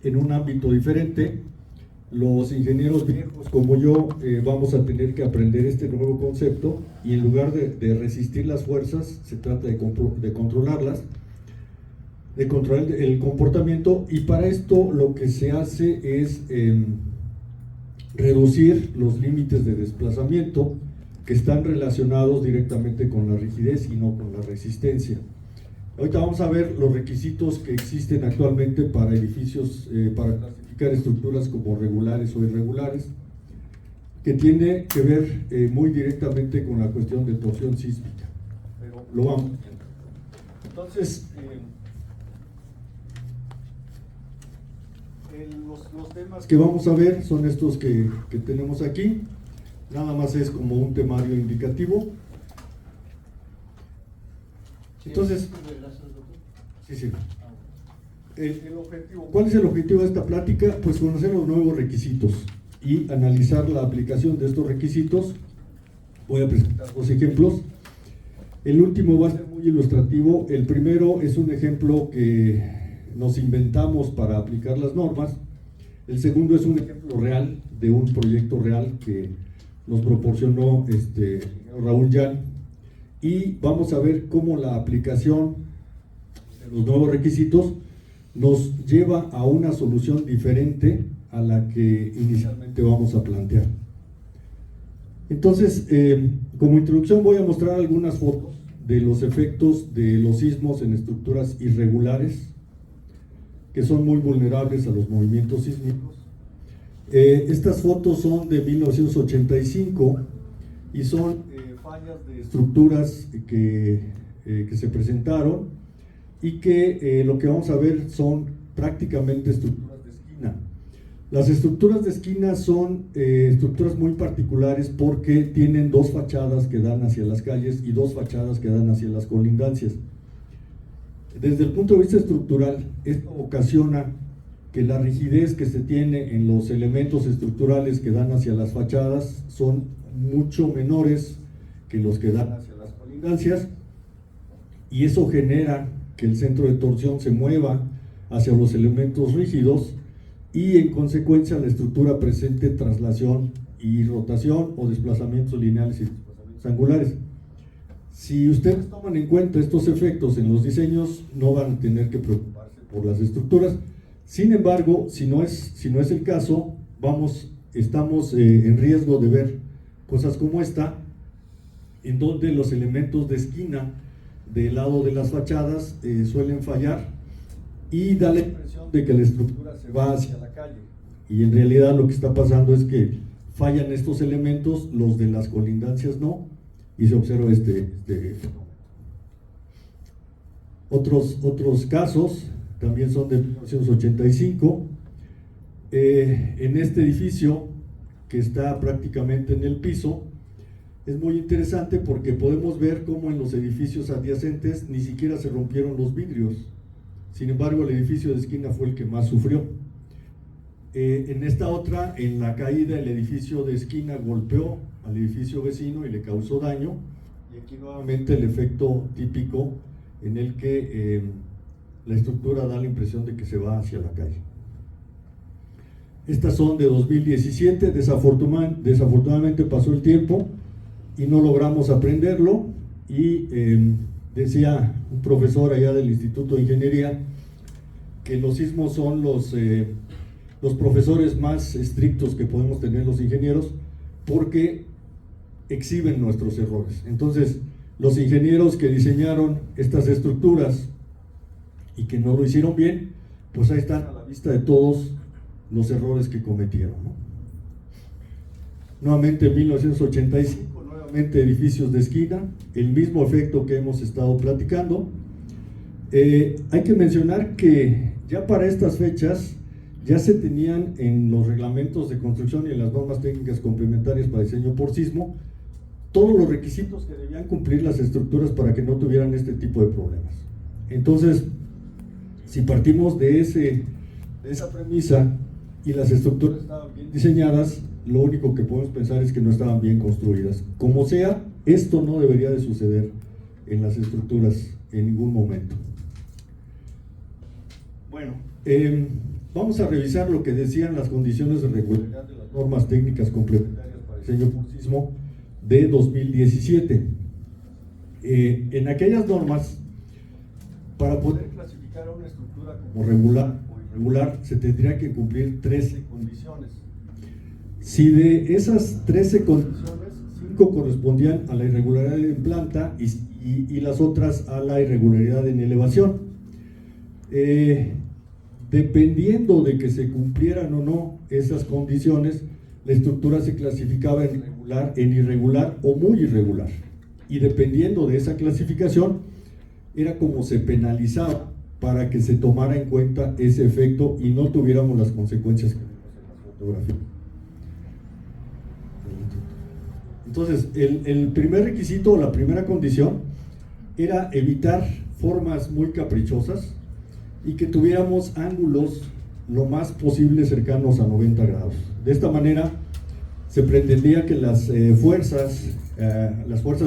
en un ámbito diferente. Los ingenieros viejos como yo vamos a tener que aprender este nuevo concepto y en lugar de resistir las fuerzas, se trata de controlarlas, de controlar el comportamiento, y para esto lo que se hace es reducir los límites de desplazamiento que están relacionados directamente con la rigidez y no con la resistencia. Ahorita vamos a ver los requisitos que existen actualmente para edificios, para clasificar estructuras como regulares o irregulares, que tiene que ver muy directamente con la cuestión de torsión sísmica, pero lo vamos viendo. Entonces, los temas que vamos a ver son estos que tenemos aquí. Nada más es como un temario indicativo. Entonces, sí. El objetivo, ¿cuál es el objetivo de esta plática? Pues conocer los nuevos requisitos y analizar la aplicación de estos requisitos. Voy a presentar dos ejemplos. El último va a ser muy ilustrativo. El primero es un ejemplo que nos inventamos para aplicar las normas. El segundo es un ejemplo real de un proyecto real que nos proporcionó Raúl Jan, y vamos a ver cómo la aplicación de los nuevos requisitos nos lleva a una solución diferente a la que inicialmente vamos a plantear. Entonces, como introducción voy a mostrar algunas fotos de los efectos de los sismos en estructuras irregulares, que son muy vulnerables a los movimientos sísmicos. Estas fotos son de 1985 y son fallas de estructuras que se presentaron y que lo que vamos a ver son prácticamente estructuras de esquina. Las estructuras de esquina son estructuras muy particulares porque tienen dos fachadas que dan hacia las calles y dos fachadas que dan hacia las colindancias. Desde el punto de vista estructural, esto ocasiona que la rigidez que se tiene en los elementos estructurales que dan hacia las fachadas son mucho menores que los que dan hacia las colindancias, y eso genera que el centro de torsión se mueva hacia los elementos rígidos y en consecuencia la estructura presente traslación y rotación o desplazamientos lineales y desplazamientos angulares. Si ustedes toman en cuenta estos efectos en los diseños, no van a tener que preocuparse por las estructuras. Sin embargo, si no es el caso, estamos en riesgo de ver cosas como esta, en donde los elementos de esquina del lado de las fachadas suelen fallar y da la impresión de que la estructura se va hacia la calle, y en realidad lo que está pasando es que fallan estos elementos, los de las colindancias no, y se observa este fenómeno. Otros casos también son de 1985. En este edificio, que está prácticamente en el piso, es muy interesante porque podemos ver cómo en los edificios adyacentes ni siquiera se rompieron los vidrios. Sin embargo, el edificio de esquina fue el que más sufrió. En esta otra, en la caída, el edificio de esquina golpeó al edificio vecino y le causó daño. Y aquí nuevamente el efecto típico en el que la estructura da la impresión de que se va hacia la calle. Estas son de 2017, desafortunadamente pasó el tiempo y no logramos aprenderlo, y decía un profesor allá del Instituto de Ingeniería que los sismos son los profesores más estrictos que podemos tener los ingenieros, porque exhiben nuestros errores. Entonces, los ingenieros que diseñaron estas estructuras y que no lo hicieron bien, pues ahí están a la vista de todos los errores que cometieron, ¿no? Nuevamente en 1985, nuevamente edificios de esquina, el mismo efecto que hemos estado platicando. Hay que mencionar que ya para estas fechas ya se tenían en los reglamentos de construcción y en las normas técnicas complementarias para diseño por sismo todos los requisitos que debían cumplir las estructuras para que no tuvieran este tipo de problemas. Entonces, si partimos de esa premisa y las estructuras estaban bien diseñadas, lo único que podemos pensar es que no estaban bien construidas. Como sea, esto no debería de suceder en las estructuras en ningún momento. Bueno, Vamos a revisar lo que decían las condiciones de regularidad de las normas técnicas complementarias para diseño por sismo de 2017. En aquellas normas, para poder clasificar a una estructura como regular o irregular, se tendría que cumplir 13 condiciones. Si de esas 13 condiciones, 5 correspondían a la irregularidad en planta y las otras a la irregularidad en elevación. Dependiendo de que se cumplieran o no esas condiciones, la estructura se clasificaba en regular, en irregular o muy irregular. Y dependiendo de esa clasificación, era como se penalizaba para que se tomara en cuenta ese efecto y no tuviéramos las consecuencias que vemos en la fotografía. Entonces, el primer requisito, la primera condición, era evitar formas muy caprichosas y que tuviéramos ángulos lo más posible cercanos a 90 grados. De esta manera se pretendía que las fuerzas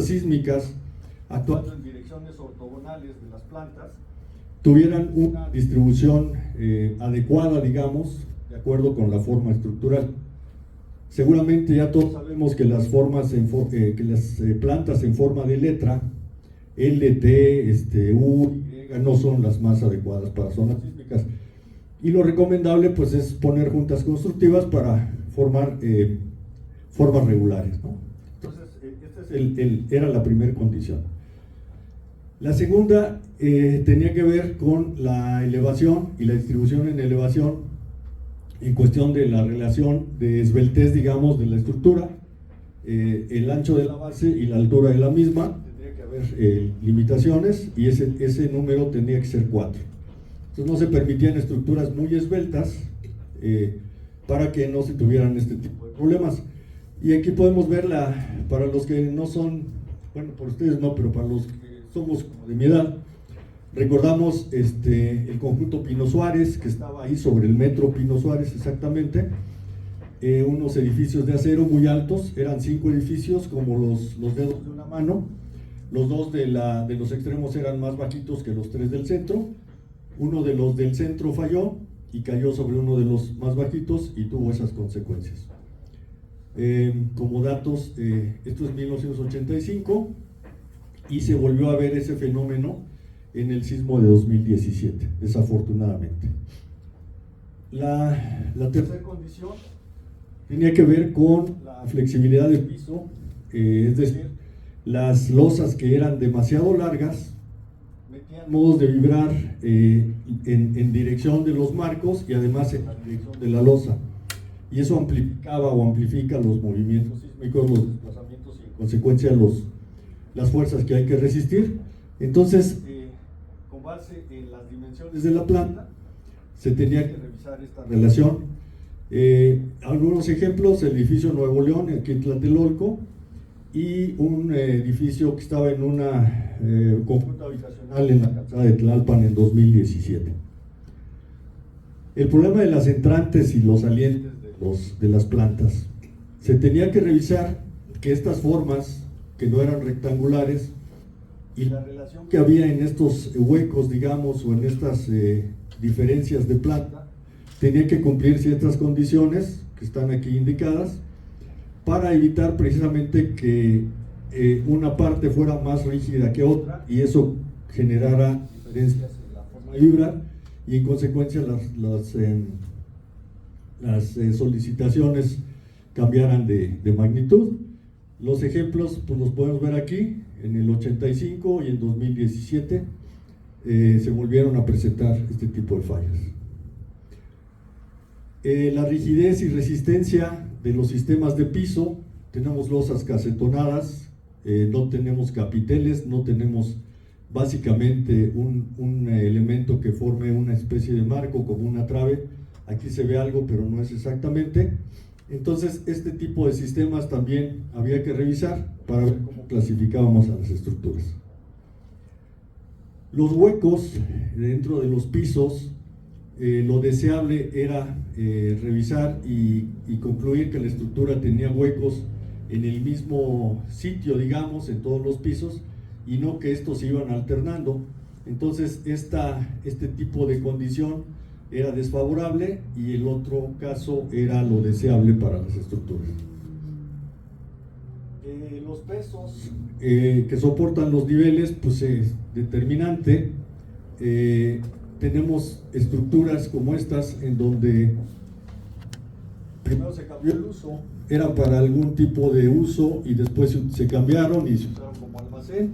sísmicas actuando en direcciones ortogonales de las plantas tuvieran una distribución adecuada, digamos, de acuerdo con la forma estructural. Seguramente ya todos sabemos que las plantas en forma de letra, L, T, U, Y, no son las más adecuadas para zonas sísmicas. Y lo recomendable pues es poner juntas constructivas para formar formas regulares, ¿no? Entonces, esta era la primera condición. La segunda tenía que ver con la elevación y la distribución en elevación en cuestión de la relación de esbeltez, digamos, de la estructura, el ancho de la base y la altura de la misma. Tendría que haber limitaciones y ese número tendría que ser 4. Entonces no se permitían estructuras muy esbeltas para que no se tuvieran este tipo de problemas. Y aquí podemos ver, para los que no son, bueno, por ustedes no, pero para los que somos como de mi edad, recordamos el conjunto Pino Suárez, que estaba ahí sobre el metro Pino Suárez exactamente, unos edificios de acero muy altos, eran 5 edificios como los dedos de una mano, los 2 de los extremos eran más bajitos que los 3 del centro, uno de los del centro falló y cayó sobre uno de los más bajitos y tuvo esas consecuencias. Como datos, esto es 1985 y se volvió a ver ese fenómeno en el sismo de 2017, desafortunadamente. La tercera condición tenía que ver con la flexibilidad del piso, es decir, las losas que eran demasiado largas metían modos de vibrar en dirección de los marcos y además en la dirección de la losa. Y eso amplificaba o amplifica los movimientos sísmicos, los desplazamientos y en consecuencia las fuerzas que hay que resistir. Entonces, con base en las dimensiones de la planta, se tenía que revisar esta relación. Algunos ejemplos: el edificio Nuevo León, aquí en Tlatelolco, y un edificio que estaba en una conjunto habitacional en la calzada de Tlalpan en 2017. El problema de las entrantes y los salientes de las plantas. Se tenía que revisar que estas formas, que no eran rectangulares, y la relación que había en estos huecos, digamos, o en estas diferencias de planta, tenía que cumplir ciertas condiciones que están aquí indicadas para evitar precisamente que una parte fuera más rígida que otra y eso generara diferencias en la forma de vibrar y en consecuencia las solicitaciones cambiaran de magnitud. Los ejemplos pues los podemos ver aquí. En el 85 y en 2017 se volvieron a presentar este tipo de fallas. La rigidez y resistencia de los sistemas de piso: tenemos losas casetonadas, no tenemos capiteles, no tenemos básicamente un elemento que forme una especie de marco como una trave. Aquí se ve algo, pero no es exactamente. Entonces, este tipo de sistemas también había que revisar para ver cómo clasificábamos a las estructuras. Los huecos dentro de los pisos, lo deseable era revisar y concluir que la estructura tenía huecos en el mismo sitio, digamos, en todos los pisos, y no que estos se iban alternando. Entonces, este tipo de condición era desfavorable y el otro caso era lo deseable para las estructuras. Los pesos que soportan los niveles, pues es determinante. Tenemos estructuras como estas en donde primero se cambió el uso, eran para algún tipo de uso y después se cambiaron y se usaron como almacén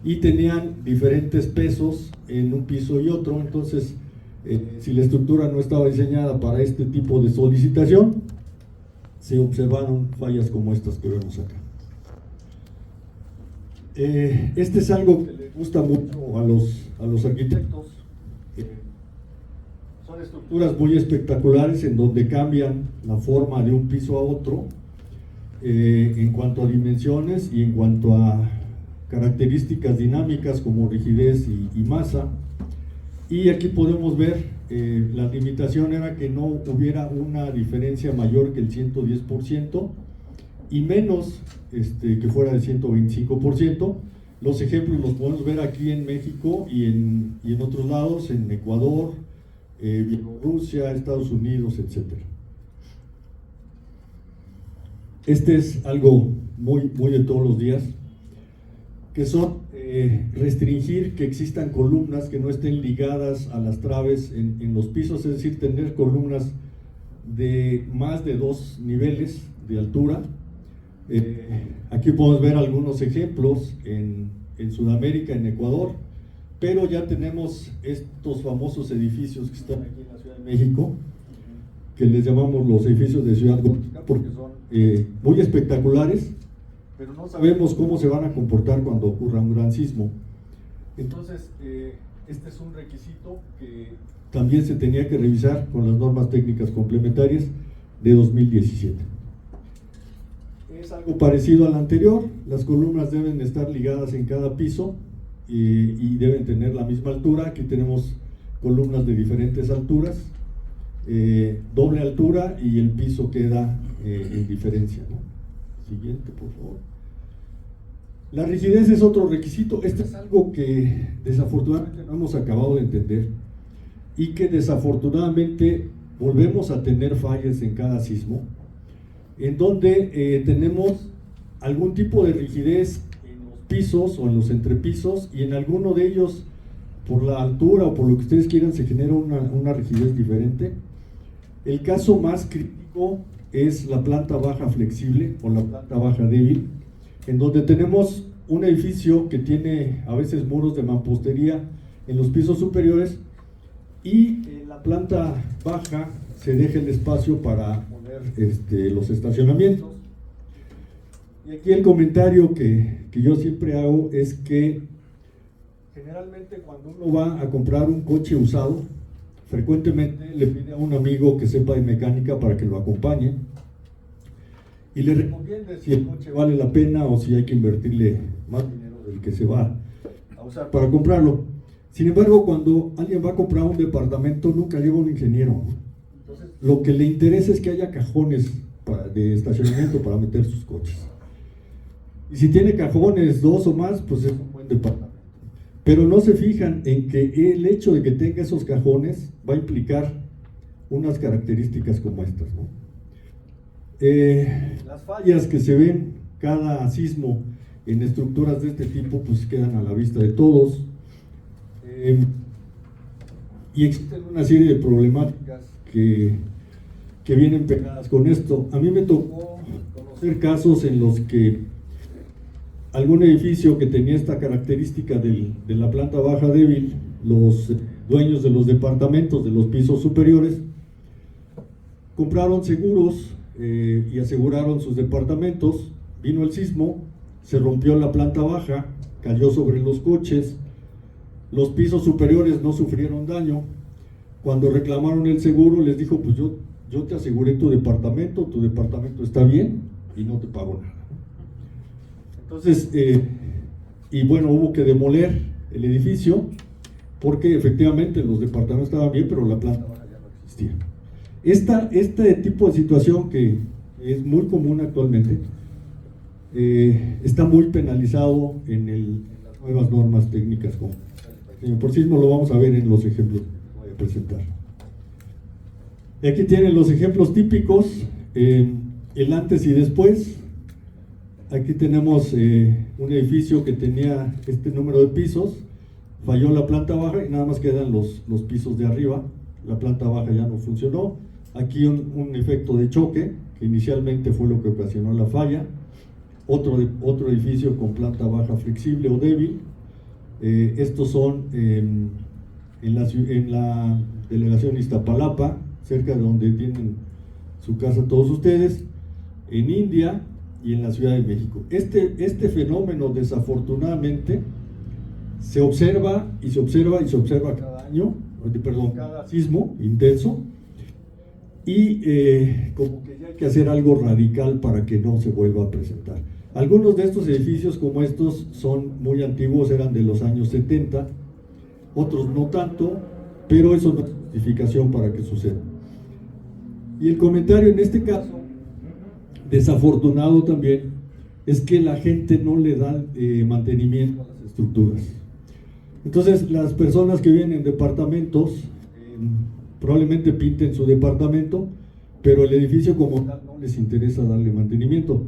y tenían diferentes pesos en un piso y otro. Entonces, si la estructura no estaba diseñada para este tipo de solicitación, se observaron fallas como estas que vemos acá. Este es algo que le gusta mucho a los arquitectos. Son estructuras muy espectaculares en donde cambian la forma de un piso a otro en cuanto a dimensiones y en cuanto a características dinámicas como rigidez y masa. Y aquí podemos ver la limitación era que no hubiera una diferencia mayor que el 110% y menos que fuera del 125%. Los ejemplos los podemos ver aquí en México y en otros lados, en Ecuador, Bielorrusia, Estados Unidos, etc. Este es algo muy de todos los días, que son restringir que existan columnas que no estén ligadas a las traves en los pisos, es decir, tener columnas de más de 2 niveles de altura. Aquí podemos ver algunos ejemplos en Sudamérica, en Ecuador, pero ya tenemos estos famosos edificios que están aquí en la Ciudad de México, que les llamamos los edificios de Ciudad Gótica, porque son muy espectaculares, pero no sabemos cómo se van a comportar cuando ocurra un gran sismo. Entonces, este es un requisito que también se tenía que revisar con las normas técnicas complementarias de 2017. Es algo parecido al anterior, las columnas deben estar ligadas en cada piso y deben tener la misma altura. Aquí tenemos columnas de diferentes alturas, doble altura y el piso queda en diferencia, ¿no? Siguiente, por favor. La rigidez es otro requisito. Este es algo que desafortunadamente no hemos acabado de entender y que desafortunadamente volvemos a tener fallas en cada sismo, en donde tenemos algún tipo de rigidez en los pisos o en los entrepisos, y en alguno de ellos, por la altura o por lo que ustedes quieran, se genera una rigidez diferente. El caso más crítico es la planta baja flexible o la planta baja débil, en donde tenemos un edificio que tiene a veces muros de mampostería en los pisos superiores y en la planta baja se deja el espacio para poner los estacionamientos. Y aquí el comentario que yo siempre hago es que generalmente cuando uno va a comprar un coche usado, frecuentemente le pide a un amigo que sepa de mecánica para que lo acompañe y le recomiende si el coche vale la pena o si hay que invertirle más dinero del que se va a usar para comprarlo. Sin embargo, cuando alguien va a comprar un departamento, nunca lleva un ingeniero. Entonces, lo que le interesa es que haya cajones de estacionamiento para meter sus coches. Y si tiene cajones, 2 o más, pues es un buen departamento. Pero no se fijan en que el hecho de que tenga esos cajones va a implicar unas características como estas, ¿no? Las fallas que se ven cada sismo en estructuras de este tipo, pues quedan a la vista de todos. Y existen una serie de problemáticas que vienen pegadas con esto. A mí me tocó conocer casos en los que algún edificio que tenía esta característica de la planta baja débil, los dueños de los departamentos de los pisos superiores compraron seguros y aseguraron sus departamentos. Vino el sismo, se rompió la planta baja, cayó sobre los coches, los pisos superiores no sufrieron daño. Cuando reclamaron el seguro, les dijo: pues yo te aseguré tu departamento está bien y no te pago nada. Entonces, y bueno, hubo que demoler el edificio porque efectivamente los departamentos estaban bien, pero la planta baja ya no existía. Este tipo de situación, que es muy común actualmente, está muy penalizado en las nuevas normas técnicas. Por sismo lo vamos a ver en los ejemplos que voy a presentar. Aquí tienen los ejemplos típicos, el antes y después. Aquí tenemos un edificio que tenía este número de pisos, falló la planta baja y nada más quedan los pisos de arriba. La planta baja ya no funcionó. Aquí un efecto de choque, que inicialmente fue lo que ocasionó la falla. Otro edificio con planta baja flexible o débil. Estos son en la delegación Iztapalapa, cerca de donde tienen su casa todos ustedes, en India y en la Ciudad de México. Este fenómeno, desafortunadamente, se observa y se observa y se observa cada año, cada sismo intenso, y como que ya hay que hacer algo radical para que no se vuelva a presentar. Algunos de estos edificios como estos son muy antiguos, eran de los años 70, otros no tanto, pero eso no es justificación para que suceda. Y el comentario en este caso, desafortunado también, es que la gente no le da mantenimiento a las estructuras. Entonces, las personas que viven en departamentos probablemente pinten su departamento, pero el edificio como tal no les interesa darle mantenimiento.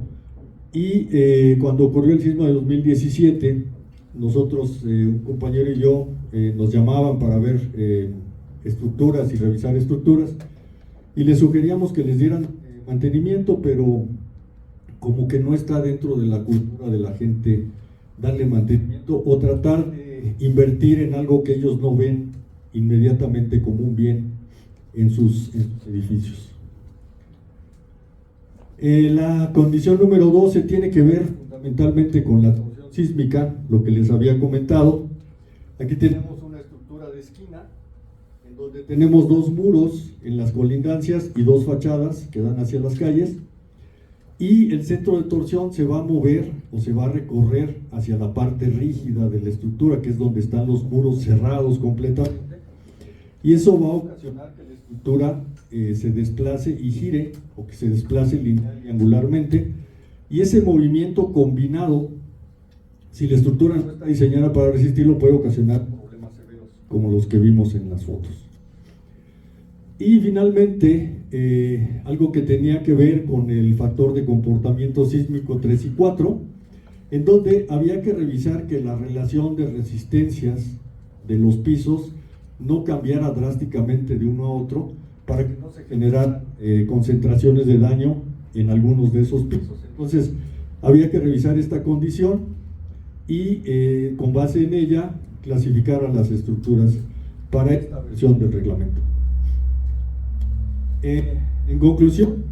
Y cuando ocurrió el sismo de 2017, nosotros, un compañero y yo, nos llamaban para ver estructuras y revisar estructuras, y les sugeríamos que les dieran mantenimiento, pero como que no está dentro de la cultura de la gente darle mantenimiento o tratar de invertir en algo que ellos no ven inmediatamente como un bien en sus edificios. La condición número 12 tiene que ver fundamentalmente con la torsión sísmica, lo que les había comentado. Aquí tenemos una estructura de esquina en donde tenemos dos muros en las colindancias y dos fachadas que dan hacia las calles, y el centro de torsión se va a mover o se va a recorrer hacia la parte rígida de la estructura, que es donde están los muros cerrados completamente, y eso va a ocasionar que la estructura se desplace y gire, o que se desplace lineal y angularmente, y ese movimiento combinado, si la estructura no está diseñada para resistirlo, puede ocasionar problemas severos como los que vimos en las fotos. Y finalmente, algo que tenía que ver con el factor de comportamiento sísmico 3 y 4, en donde había que revisar que la relación de resistencias de los pisos no cambiara drásticamente de uno a otro, para que no se generaran concentraciones de daño en algunos de esos pisos. Entonces, había que revisar esta condición y con base en ella clasificar a las estructuras para esta versión del reglamento. En conclusión,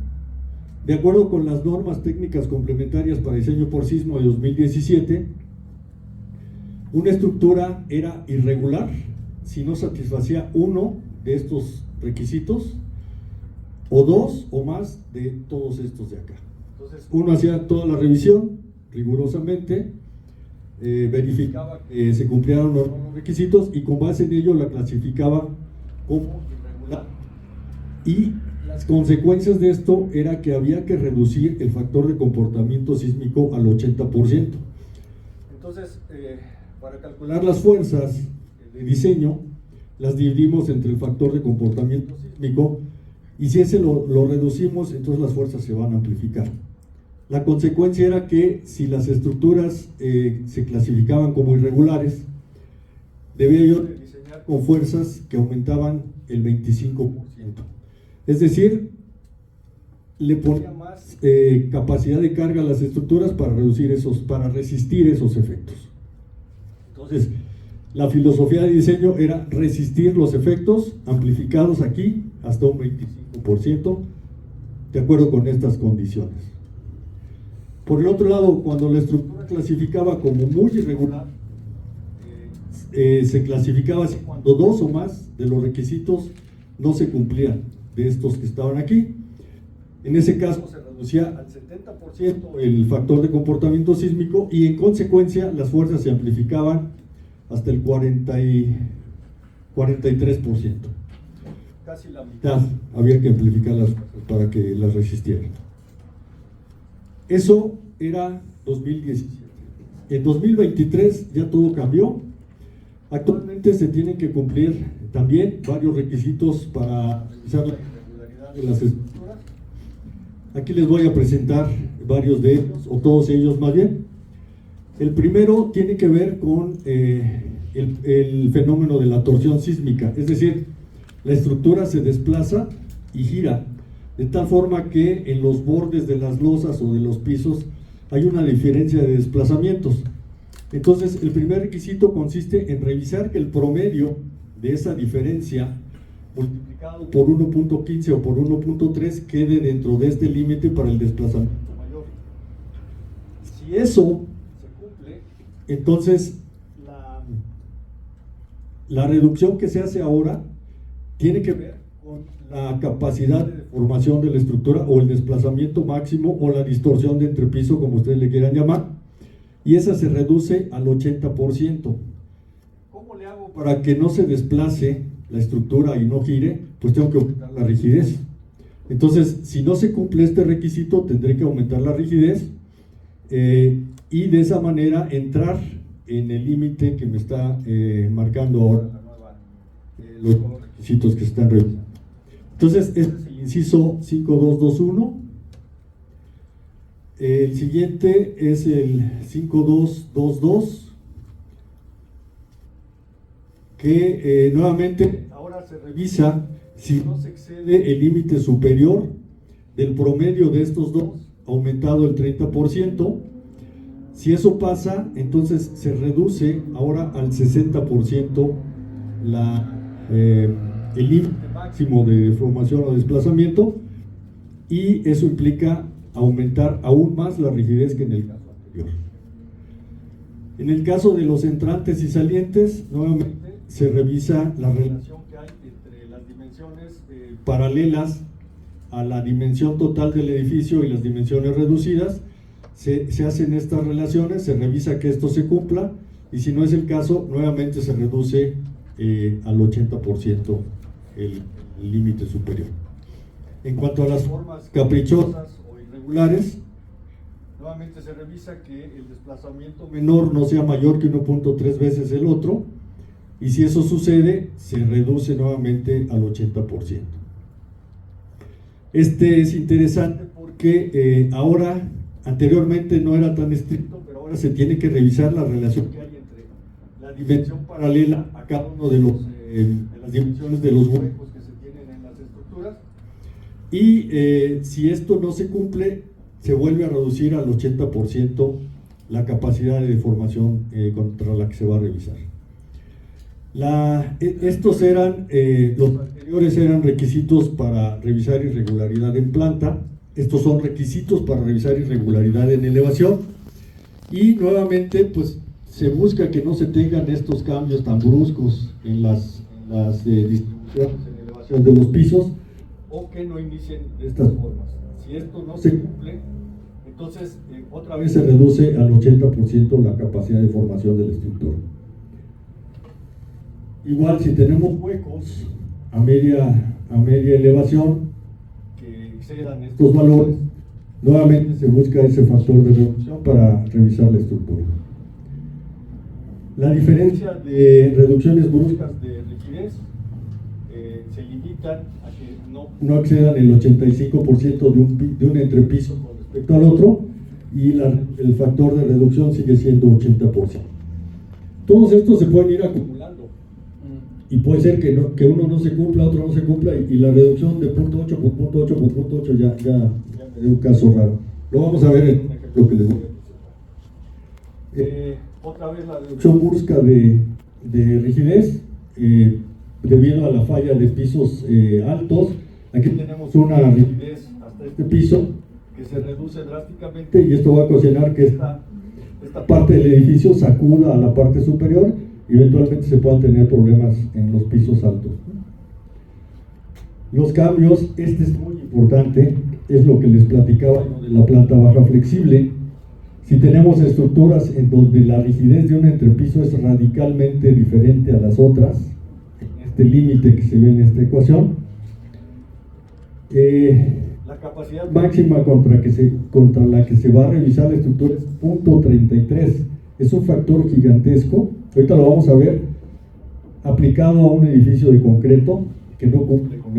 de acuerdo con las normas técnicas complementarias para diseño por sismo de 2017, una estructura era irregular si no satisfacía uno de estos requisitos o dos o más de todos estos de acá. Entonces, uno hacía toda la revisión rigurosamente, verificaba que se cumplieran los requisitos y con base en ello la clasificaba como irregular. Y las consecuencias de esto era que había que reducir el factor de comportamiento sísmico al 80%. Entonces, para calcular las fuerzas de diseño, las dividimos entre el factor de comportamiento sísmico, y si ese lo reducimos, entonces las fuerzas se van a amplificar. La consecuencia era que si las estructuras se clasificaban como irregulares, debía yo diseñar con fuerzas que aumentaban el 25%. Es decir, le ponía más capacidad de carga a las estructuras para resistir esos efectos. Entonces, la filosofía de diseño era resistir los efectos amplificados aquí hasta un 25%, de acuerdo con estas condiciones. Por el otro lado, cuando la estructura clasificaba como muy irregular, se clasificaba así cuando dos o más de los requisitos no se cumplían de estos que estaban aquí. En ese caso se reducía al 70% el factor de comportamiento sísmico y en consecuencia las fuerzas se amplificaban hasta el 43%. Casi la mitad había que amplificar las fuerzas para que las resistieran. Eso era 2017. En 2023 ya todo cambió. Actualmente se tienen que cumplir también varios requisitos para revisar la irregularidad de las estructuras. Aquí les voy a presentar varios de ellos, o todos ellos más bien. El primero tiene que ver con el fenómeno de la torsión sísmica, es decir, la estructura se desplaza y gira, de tal forma que en los bordes de las losas o de los pisos hay una diferencia de desplazamientos. Entonces, el primer requisito consiste en revisar que el promedio de esa diferencia multiplicado por 1.15 o por 1.3 quede dentro de este límite para el desplazamiento mayor. Si eso se cumple, entonces la reducción que se hace ahora tiene que ver con la capacidad de deformación de la estructura o el desplazamiento máximo o la distorsión de entrepiso, como ustedes le quieran llamar, y esa se reduce al 80%. ¿Cómo le hago para que no se desplace la estructura y no gire? Pues tengo que aumentar la rigidez. Entonces, si no se cumple este requisito, tendré que aumentar la rigidez y de esa manera entrar en el límite que me está marcando ahora los requisitos que se están revisando. Entonces, este es el inciso 5221. El siguiente es el 5222, que nuevamente ahora se revisa si no se excede el límite superior del promedio de estos dos, aumentado el 30%. Si eso pasa, entonces se reduce ahora al 60% el límite máximo de deformación o desplazamiento, y eso implica aumentar aún más la rigidez que en el caso anterior. En el caso de los entrantes y salientes, nuevamente se revisa la relación que hay entre las dimensiones paralelas a la dimensión total del edificio y las dimensiones reducidas. Se hacen estas relaciones, se revisa que esto se cumpla, y si no es el caso, nuevamente se reduce al 80% el límite superior. En cuanto a las formas caprichosas o irregulares, nuevamente se revisa que el desplazamiento menor no sea mayor que 1.3 veces el otro, y si eso sucede, se reduce nuevamente al 80%. Este es interesante porque ahora, anteriormente no era tan estricto, pero ahora se tiene que revisar la relación que hay entre la dimensión paralela a cada uno de las dimensiones de los huecos que se tienen en las estructuras, y si esto no se cumple, se vuelve a reducir al 80% la capacidad de deformación contra la que se va a revisar. Estos eran, los anteriores eran requisitos para revisar irregularidad en planta. Estos son requisitos para revisar irregularidad en elevación, y nuevamente pues se busca que no se tengan estos cambios tan bruscos en las distribuciones en elevación de los pisos, o que no inicien de estas formas. Si esto no se cumple, entonces otra vez se reduce al 80% la capacidad de formación de la estructura. Igual, si tenemos huecos a media elevación que excedan estos valores, nuevamente se busca ese factor de reducción para revisar la estructura. La diferencia de reducciones bruscas de rigidez se limitan a que no excedan el 85% de un entrepiso con respecto al otro, y el factor de reducción sigue siendo 80%. Todos estos se pueden ir acumulando, y puede ser que uno no se cumpla, otro no se cumpla, y la reducción de 0.8 por 0.8 por 0.8 ya me dio un caso raro. Lo vamos a ver en un ejemplo que les voy a presentar. Otra vez la reducción brusca de rigidez debido a la falla de pisos altos. Aquí tenemos una rigidez hasta este piso que se reduce drásticamente, y esto va a ocasionar que esta parte del edificio sacuda a la parte superior, y eventualmente se puedan tener problemas en los pisos altos. Los cambios, este es muy importante, es lo que les platicaba de la planta baja flexible. Si tenemos estructuras en donde la rigidez de un entrepiso es radicalmente diferente a las otras, este límite que se ve en esta ecuación, la capacidad máxima contra la que se va a revisar la estructura es 0.33. Es un factor gigantesco. Ahorita lo vamos a ver aplicado a un edificio de concreto que no cumple con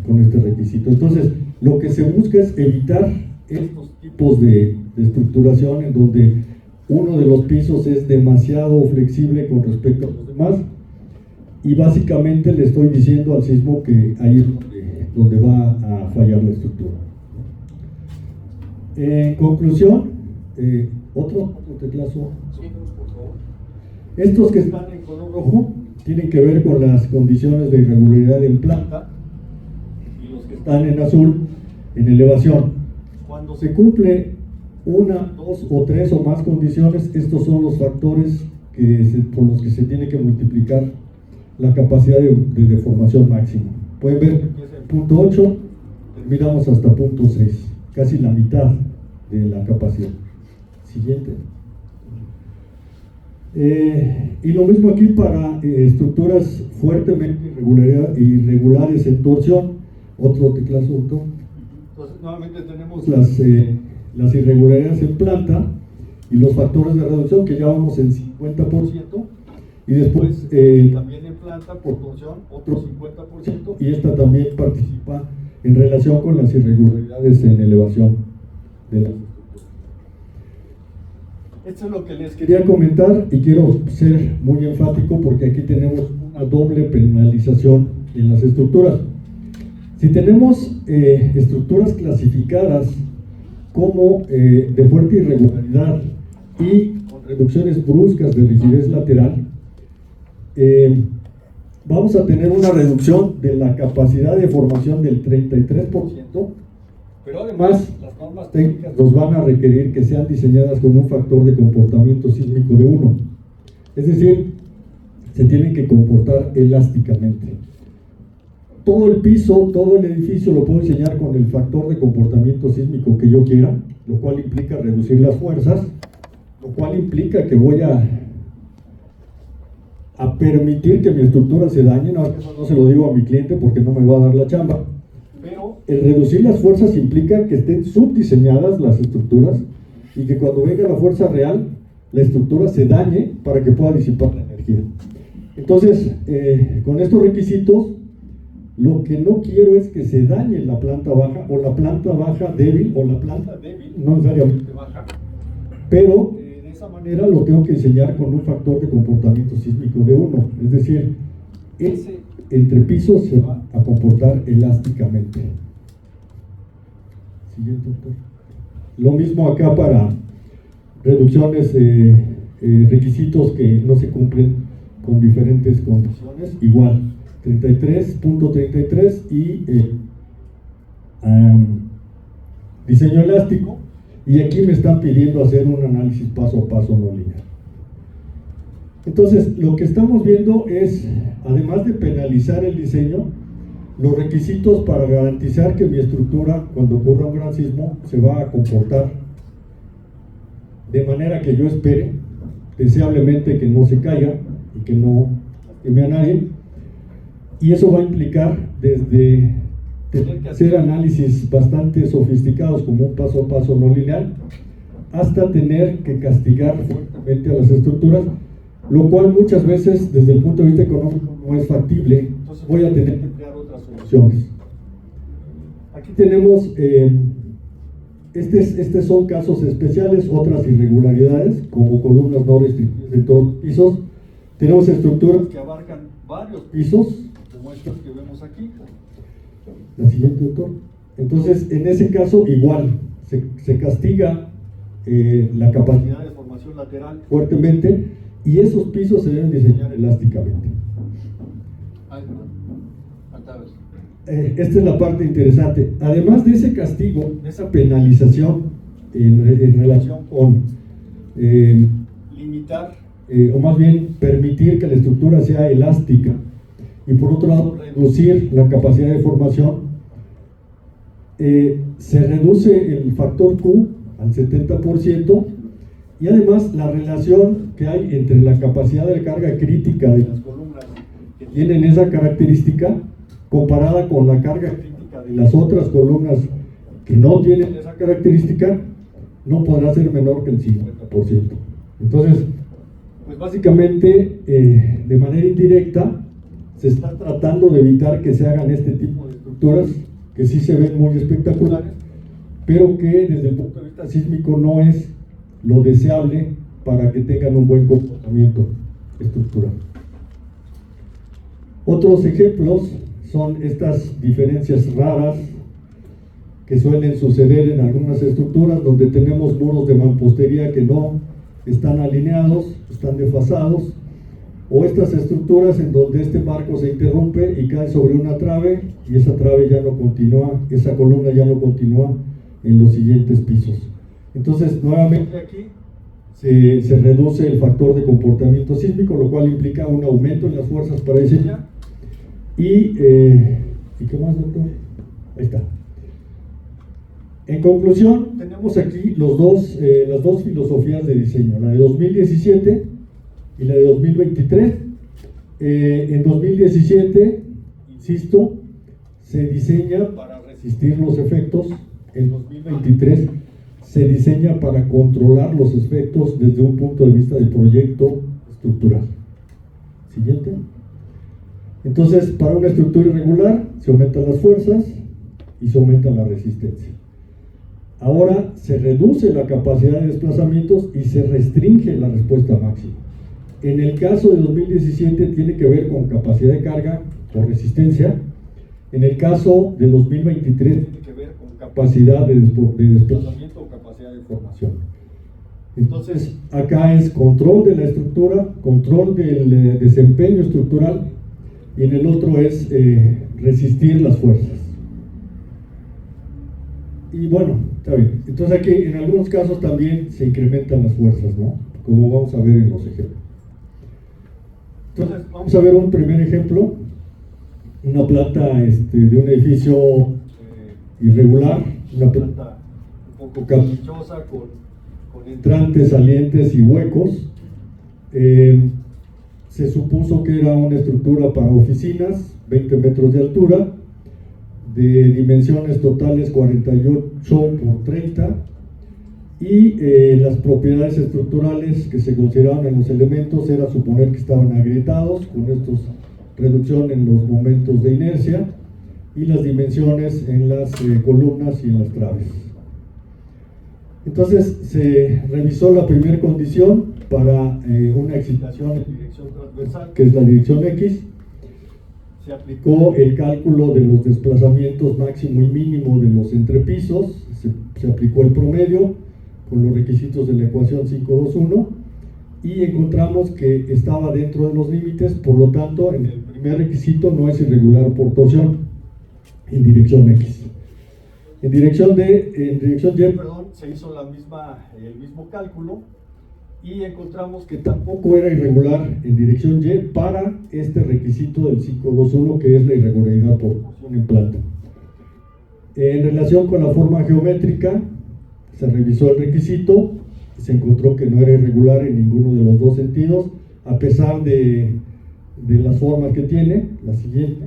con este requisito. Entonces, lo que se busca es evitar estos tipos de estructuración en donde uno de los pisos es demasiado flexible con respecto a los demás, y básicamente le estoy diciendo al sismo que ahí es donde va a fallar la estructura. En conclusión, otro teclazo. Estos que están en color rojo tienen que ver con las condiciones de irregularidad en planta, y los que están en azul en elevación. Cuando se cumple una, dos o tres o más condiciones, estos son los factores por los que se tiene que multiplicar la capacidad de deformación máxima. Pueden ver que empieza en punto 8, terminamos hasta punto 6, casi la mitad de la capacidad. Siguiente. Y lo mismo aquí para estructuras fuertemente irregulares en torsión. Otro teclazo, doctor. Entonces, nuevamente tenemos las irregularidades en planta y los factores de reducción, que ya vamos en 50%, y después también en planta por torsión otro 50%, y esta también participa en relación con las irregularidades en elevación de la estructura. Esto es lo que les quería comentar, y quiero ser muy enfático porque aquí tenemos una doble penalización en las estructuras. Si tenemos estructuras clasificadas como de fuerte irregularidad y con reducciones bruscas de rigidez lateral, vamos a tener una reducción de la capacidad de formación del 33%, pero además las normas técnicas nos van a requerir que sean diseñadas con un factor de comportamiento sísmico de 1. Es decir, se tienen que comportar elásticamente. Todo el piso, todo el edificio lo puedo diseñar con el factor de comportamiento sísmico que yo quiera, lo cual implica reducir las fuerzas, lo cual implica que voy a permitir que mi estructura se dañe. No, eso no se lo digo a mi cliente porque no me va a dar la chamba. Pero el reducir las fuerzas implica que estén subdiseñadas las estructuras y que cuando venga la fuerza real, la estructura se dañe para que pueda disipar la energía. Entonces, con estos requisitos, lo que no quiero es que se dañe la planta baja, o la planta baja débil, o la planta débil no necesariamente baja, pero de esa manera lo tengo que diseñar con un factor de comportamiento sísmico de 1, es decir, ese entrepiso se va a comportar elásticamente. Siguiente, doctor. Lo mismo acá para reducciones, requisitos que no se cumplen con diferentes condiciones, igual 33.33 y diseño elástico, y aquí me están pidiendo hacer un análisis paso a paso no lineal. Entonces, lo que estamos viendo es, además de penalizar el diseño, los requisitos para garantizar que mi estructura, cuando ocurra un gran sismo, se va a comportar de manera que yo espere, deseablemente que no se caiga y que no lastime a nadie. Y eso va a implicar desde tener que hacer análisis bastante sofisticados como un paso a paso no lineal, hasta tener que castigar fuertemente a las estructuras, lo cual muchas veces desde el punto de vista económico no es factible. Entonces voy a tener que emplear otras soluciones. Aquí tenemos, estos son casos especiales, otras irregularidades como columnas no restringidas en todos los pisos. Tenemos estructuras que abarcan varios pisos, como estas que vemos aquí. La siguiente, doctor. Entonces, en ese caso, igual, se castiga la capacidad de formación lateral fuertemente, y esos pisos se deben diseñar elásticamente. Esta es la parte interesante. Además de ese castigo, de esa penalización en relación con limitar, o más bien permitir que la estructura sea elástica, y por otro lado reducir la capacidad de formación, se reduce el factor Q al 70%, y además la relación que hay entre la capacidad de carga crítica de las columnas que tienen esa característica comparada con la carga crítica de las otras columnas que no tienen esa característica, no podrá ser menor que el 50%. Entonces, pues básicamente, de manera indirecta, se está tratando de evitar que se hagan este tipo de estructuras que sí se ven muy espectaculares, pero que desde el punto de vista sísmico no es lo deseable para que tengan un buen comportamiento estructural. Otros ejemplos son estas diferencias raras que suelen suceder en algunas estructuras donde tenemos muros de mampostería que no están alineados, están desfasados, o estas estructuras en donde este marco se interrumpe y cae sobre una trave y esa trave ya no continúa, esa columna ya no continúa en los siguientes pisos. Entonces, nuevamente aquí se reduce el factor de comportamiento sísmico, lo cual implica un aumento en las fuerzas para diseñar. ¿Y qué más, doctor? Ahí está. En conclusión, tenemos aquí las dos filosofías de diseño, la de 2017 y la de 2023. En 2017, insisto, se diseña para resistir los efectos. En 2023 se diseña para controlar los efectos desde un punto de vista del proyecto estructural. Siguiente. Entonces, para una estructura irregular se aumentan las fuerzas y se aumenta la resistencia. Ahora se reduce la capacidad de desplazamientos y se restringe la respuesta máxima. En el caso de 2017 tiene que ver con capacidad de carga o resistencia. En el caso de 2023 tiene que ver con capacidad de desplazamiento o capacidad de formación. Entonces, acá es control de la estructura, control del desempeño estructural, y en el otro es resistir las fuerzas. Y bueno, está bien. Entonces aquí en algunos casos también se incrementan las fuerzas, ¿no? Como vamos a ver en los ejemplos. Entonces vamos a ver un primer ejemplo, una planta de un edificio irregular, una planta un poco caprichosa con entrantes, salientes y huecos. Se supuso que era una estructura para oficinas, 20 metros de altura, de dimensiones totales 48 por 30, y las propiedades estructurales que se consideraban en los elementos era suponer que estaban agrietados, con estos reducción en los momentos de inercia, y las dimensiones en las columnas y en las traves. Entonces se revisó la primera condición para una excitación en dirección transversal, que es la dirección X. Se aplicó el cálculo de los desplazamientos máximo y mínimo de los entrepisos, se aplicó el promedio con los requisitos de la ecuación 521 y encontramos que estaba dentro de los límites. Por lo tanto, en el primer requisito no es irregular por torsión en dirección X. En dirección Y, se hizo el mismo cálculo y encontramos que tampoco era irregular en dirección Y para este requisito del 521, que es la irregularidad por torsión en planta. En relación con la forma geométrica, se revisó el requisito, se encontró que no era irregular en ninguno de los dos sentidos, a pesar de las formas que tiene. La siguiente.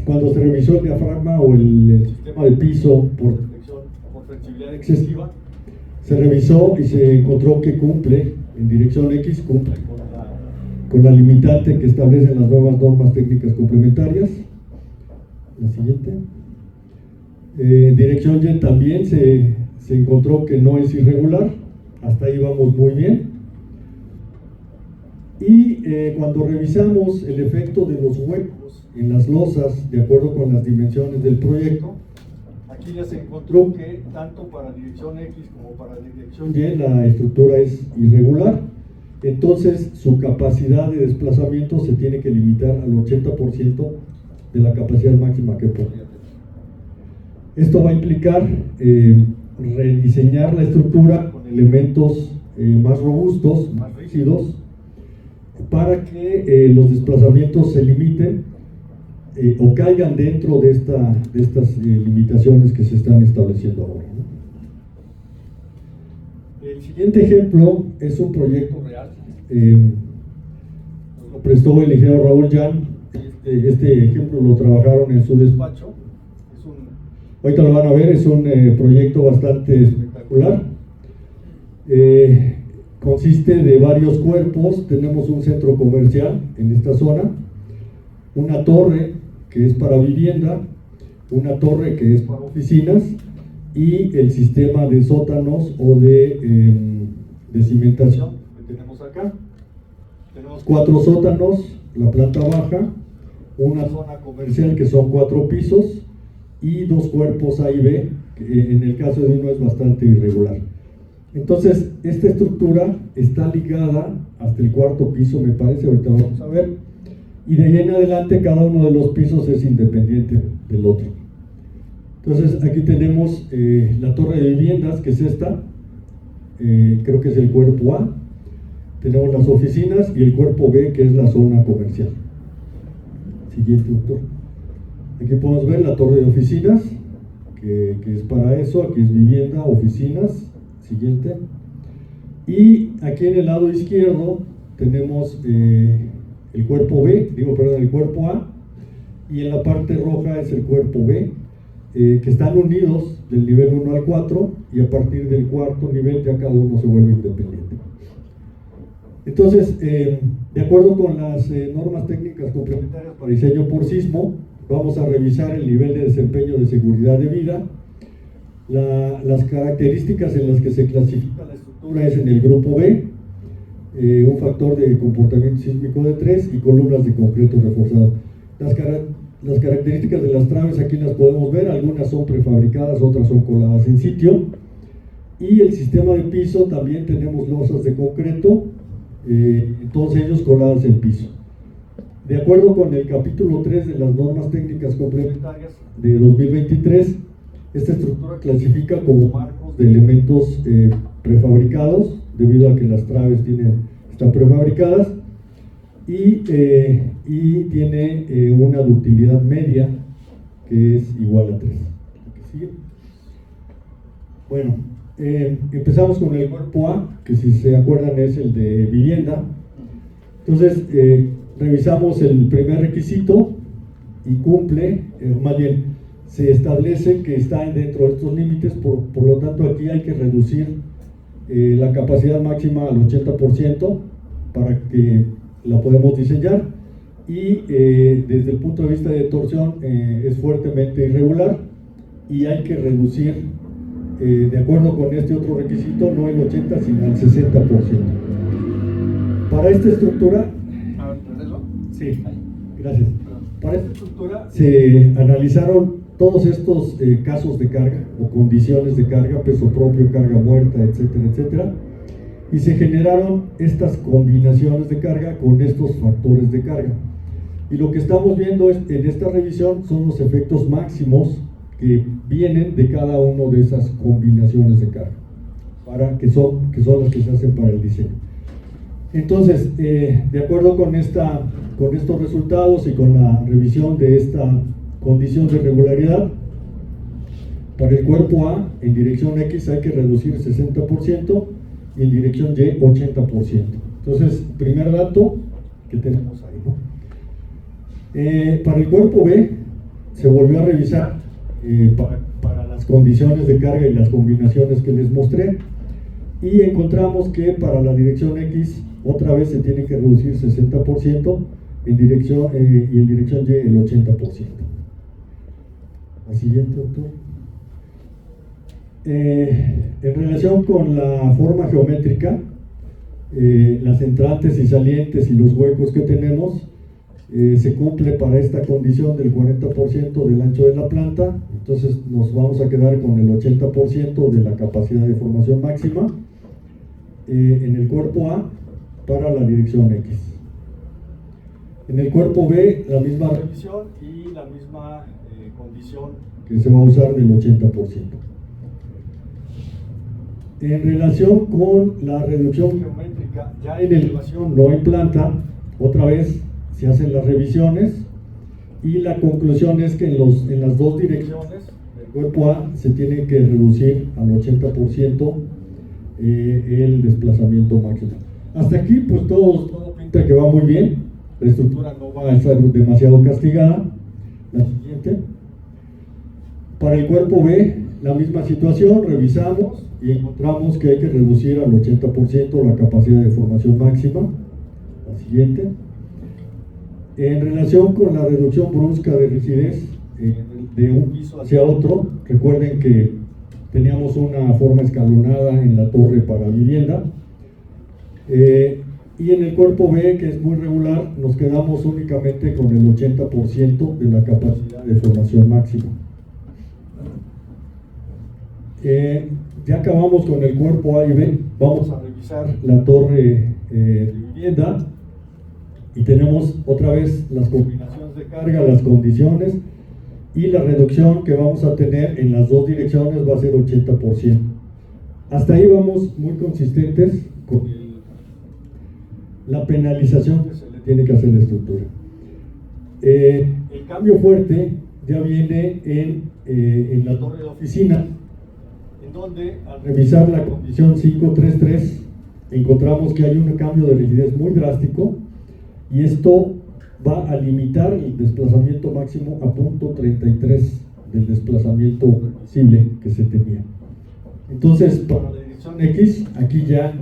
Cuando se revisó el diafragma o el sistema de piso por flexibilidad excesiva, se revisó y se encontró que cumple en dirección X, cumple con la limitante que establecen las nuevas normas técnicas complementarias. La siguiente. En dirección Y también se encontró que no es irregular, hasta ahí vamos muy bien. Y cuando revisamos el efecto de los huecos en las losas, de acuerdo con las dimensiones del proyecto, aquí ya se encontró que tanto para dirección X como para dirección Y la estructura es irregular. Entonces su capacidad de desplazamiento se tiene que limitar al 80% de la capacidad máxima que podría tener. Esto va a implicar rediseñar la estructura con elementos más robustos, más rígidos, para que los desplazamientos se limiten o caigan dentro de estas limitaciones que se están estableciendo ahora, ¿no? El siguiente ejemplo es un proyecto real. Nos lo prestó el ingeniero Raúl Jan. Este ejemplo lo trabajaron en su despacho. Ahorita lo van a ver, es un proyecto bastante espectacular. Consiste de varios cuerpos. Tenemos un centro comercial en esta zona. una torre que es para vivienda, una torre que es para oficinas y el sistema de sótanos o de cimentación que tenemos acá. Tenemos 4 sótanos, la planta baja, una zona comercial que son 4 pisos y 2 cuerpos A y B, que en el caso de uno es bastante irregular. Entonces, esta estructura está ligada hasta el 4.º piso, me parece, ahorita vamos a ver, y de ahí en adelante cada uno de los pisos es independiente del otro. Entonces, aquí tenemos la torre de viviendas, que es esta, creo que es el cuerpo A, tenemos las oficinas y el cuerpo B, que es la zona comercial. Siguiente, doctor. Aquí podemos ver la torre de oficinas, que es para eso, aquí es vivienda, oficinas. Siguiente. Y aquí en el lado izquierdo tenemos el cuerpo el cuerpo A, y en la parte roja es el cuerpo B, que están unidos del nivel 1 al 4, y a partir del 4.º nivel ya cada uno se vuelve independiente. Entonces, de acuerdo con las normas técnicas complementarias para diseño por sismo, vamos a revisar el nivel de desempeño de seguridad de vida. Las características en las que se clasifica la estructura es en el grupo B, un factor de comportamiento sísmico de 3 y columnas de concreto reforzado. Las características de las traves aquí las podemos ver, algunas son prefabricadas, otras son coladas en sitio. Y el sistema de piso también tenemos losas de concreto, todos ellos coladas en piso. De acuerdo con el capítulo 3 de las normas técnicas complementarias de 2023, esta estructura clasifica como marcos de elementos prefabricados, debido a que las traves están prefabricadas, y tiene una ductilidad media que es igual a 3. Bueno, empezamos con el cuerpo A, que si se acuerdan es el de vivienda. Entonces, revisamos el primer requisito y cumple, más bien, se establece que está dentro de estos límites, por lo tanto aquí hay que reducir la capacidad máxima al 80% para que la podamos diseñar, y desde el punto de vista de torsión es fuertemente irregular y hay que reducir, de acuerdo con este otro requisito, no el 80% sino el 60%. Para esta estructura, sí, gracias. Para esta estructura se analizaron todos estos casos de carga o condiciones de carga, peso propio, carga muerta, etcétera, etcétera, y se generaron estas combinaciones de carga con estos factores de carga. Y lo que estamos viendo en esta revisión son los efectos máximos que vienen de cada una de esas combinaciones de carga, que son las que se hacen para el diseño. Entonces, de acuerdo con estos resultados y con la revisión de esta condición de regularidad, para el cuerpo A en dirección X hay que reducir 60% y en dirección Y 80%. Entonces, primer dato que tenemos ahí, ¿no? Para el cuerpo B se volvió a revisar para las condiciones de carga y las combinaciones que les mostré, y encontramos que para la dirección X otra vez se tiene que reducir 60% y en dirección Y el 80%. La siguiente, doctor. En relación con la forma geométrica, las entrantes y salientes y los huecos que tenemos, se cumple para esta condición del 40% del ancho de la planta, entonces nos vamos a quedar con el 80% de la capacidad de formación máxima en el cuerpo A para la dirección X. En el cuerpo B, la misma revisión y la misma condición que se va a usar del 80%. En relación con la reducción geométrica, ya en elevación, no en planta, otra vez se hacen las revisiones y la conclusión es que en las dos direcciones del cuerpo A se tiene que reducir al 80% el desplazamiento máximo. Hasta aquí pues todo pinta que va muy bien, la estructura no va a estar demasiado castigada. La siguiente. Para el cuerpo B, la misma situación, revisamos y encontramos que hay que reducir al 80% la capacidad de formación máxima. La siguiente. En relación con la reducción brusca de rigidez de un piso hacia otro, recuerden que teníamos una forma escalonada en la torre para vivienda, y en el cuerpo B, que es muy regular, nos quedamos únicamente con el 80% de la capacidad de formación máxima. Ya acabamos con el cuerpo A y B. Vamos a revisar la torre de vivienda y tenemos otra vez las combinaciones de carga, las condiciones, y la reducción que vamos a tener en las dos direcciones va a ser 80%. Hasta ahí vamos muy consistentes con la penalización que se le tiene que hacer a la estructura. El cambio fuerte ya viene en la torre de oficina, en donde al revisar la condición 533 encontramos que hay un cambio de rigidez muy drástico, y esto va a limitar el desplazamiento máximo a 0.33 del desplazamiento permisible que se tenía. Entonces, para la dirección X, aquí ya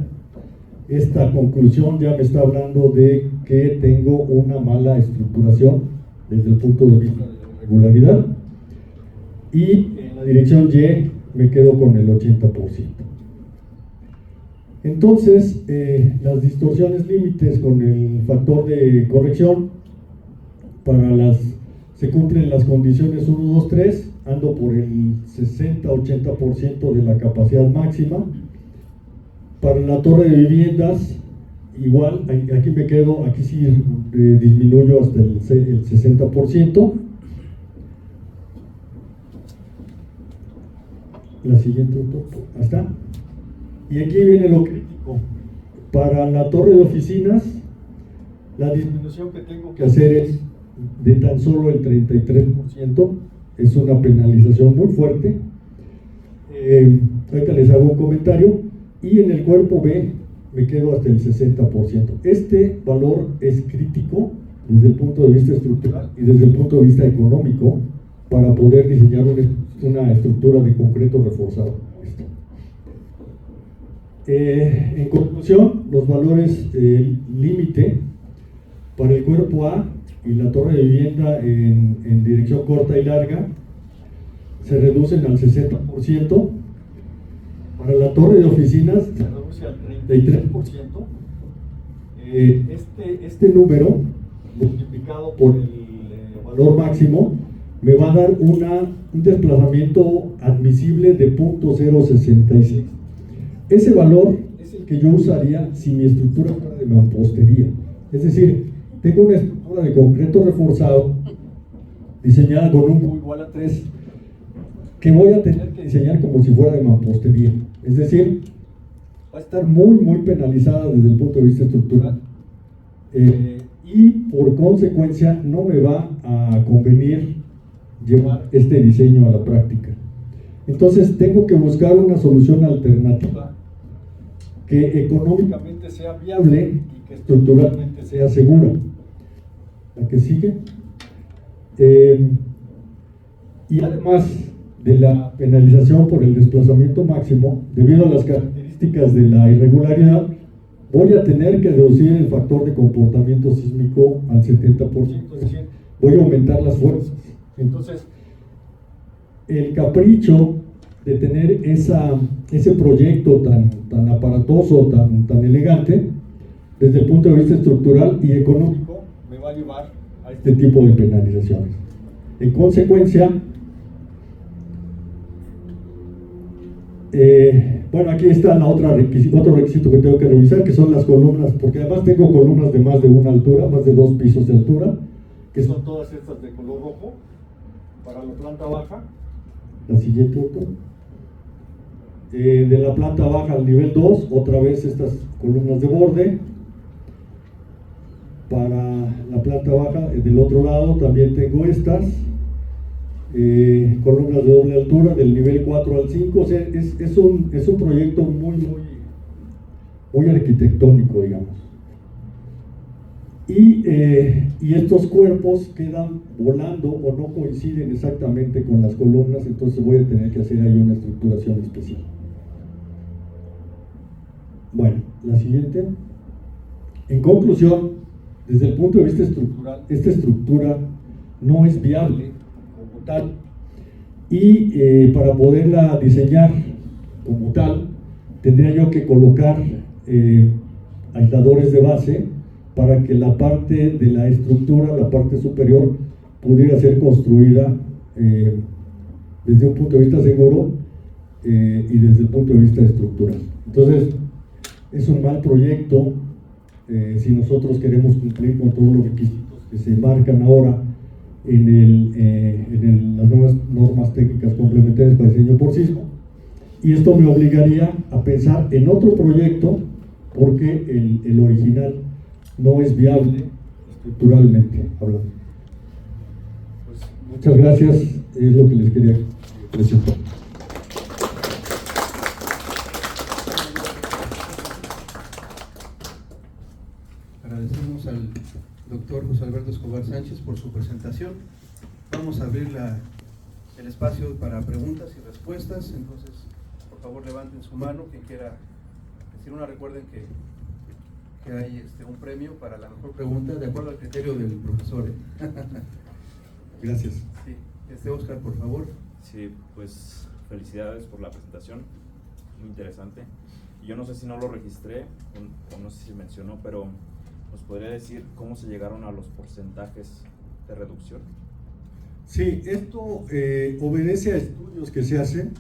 esta conclusión ya me está hablando de que tengo una mala estructuración desde el punto de vista de la regularidad, y en la dirección Y me quedo con el 80%. Entonces, las distorsiones límites con el factor de corrección, se cumplen las condiciones 1, 2, 3, ando por el 60-80% de la capacidad máxima. Para la torre de viviendas, igual, aquí me quedo, aquí sí disminuyo hasta el 60%. La siguiente, ahí está. Y aquí viene lo crítico. Para la torre de oficinas, la disminución que tengo que hacer es de tan solo el 33%. Es una penalización muy fuerte. Ahorita les hago un comentario. Y en el cuerpo B me quedo hasta el 60%. Este valor es crítico desde el punto de vista estructural y desde el punto de vista económico para poder diseñar una estructura de concreto reforzado. En conclusión, los valores límite para el cuerpo A y la torre de vivienda en dirección corta y larga se reducen al 60%. Para la torre de oficinas se reduce al 33%. Este número multiplicado por el valor máximo me va a dar un desplazamiento admisible de 0.066. Ese valor es el que yo usaría si mi estructura fuera de mampostería. Es decir, tengo una estructura de concreto reforzado diseñada con un Q igual a 3 que voy a tener que diseñar como si fuera de mampostería. Es decir, va a estar muy penalizada desde el punto de vista estructural, y por consecuencia no me va a convenir llevar este diseño a la práctica. Entonces tengo que buscar una solución alternativa que económicamente sea viable y que estructuralmente sea segura. La que sigue. Y además de la penalización por el desplazamiento máximo, debido a las características de la irregularidad, voy a tener que reducir el factor de comportamiento sísmico al 70%, es decir, voy a aumentar las fuerzas. Entonces, el capricho de tener ese proyecto tan aparatoso, tan elegante, desde el punto de vista estructural y económico, me va a llevar a este tipo de penalizaciones. En consecuencia, bueno, aquí está otro requisito que tengo que revisar, que son las columnas, porque además tengo columnas de más de una altura, más de 2 pisos de altura, que son todas estas de color rojo, para la planta baja. La siguiente foto. De la planta baja al nivel 2, otra vez estas columnas de borde. Para la planta baja, del otro lado también tengo estas. Columnas de doble altura del nivel 4 al 5, o sea, es un proyecto muy arquitectónico, digamos. Y estos cuerpos quedan volando o no coinciden exactamente con las columnas, entonces voy a tener que hacer ahí una estructuración especial. Bueno, la siguiente. En conclusión, desde el punto de vista estructural, esta estructura no es viable como tal, y para poderla diseñar como tal, tendría yo que colocar aisladores de base para que la parte de la estructura, la parte superior, pudiera ser construida desde un punto de vista seguro y desde el punto de vista estructural. Entonces, es un mal proyecto si nosotros queremos cumplir con todos los requisitos que se marcan ahora en las nuevas normas técnicas complementarias para diseño por sismo. Y esto me obligaría a pensar en otro proyecto porque el original no es viable estructuralmente hablando. Pues, muchas gracias, es lo que les quería presentar. Agradecemos al doctor José Alberto Escobar Sánchez por su presentación. Vamos a abrir el espacio para preguntas y respuestas. Entonces, por favor, levanten su mano quien quiera decir una. Recuerden que hay un premio para la mejor pregunta de acuerdo al criterio del profesor. Gracias. Sí. Oscar, por favor. Sí, pues felicidades por la presentación, muy interesante. Yo no sé si no lo registré o no sé si mencionó, pero ¿nos podría decir cómo se llegaron a los porcentajes de reducción? Sí, esto obedece a estudios que se hacen,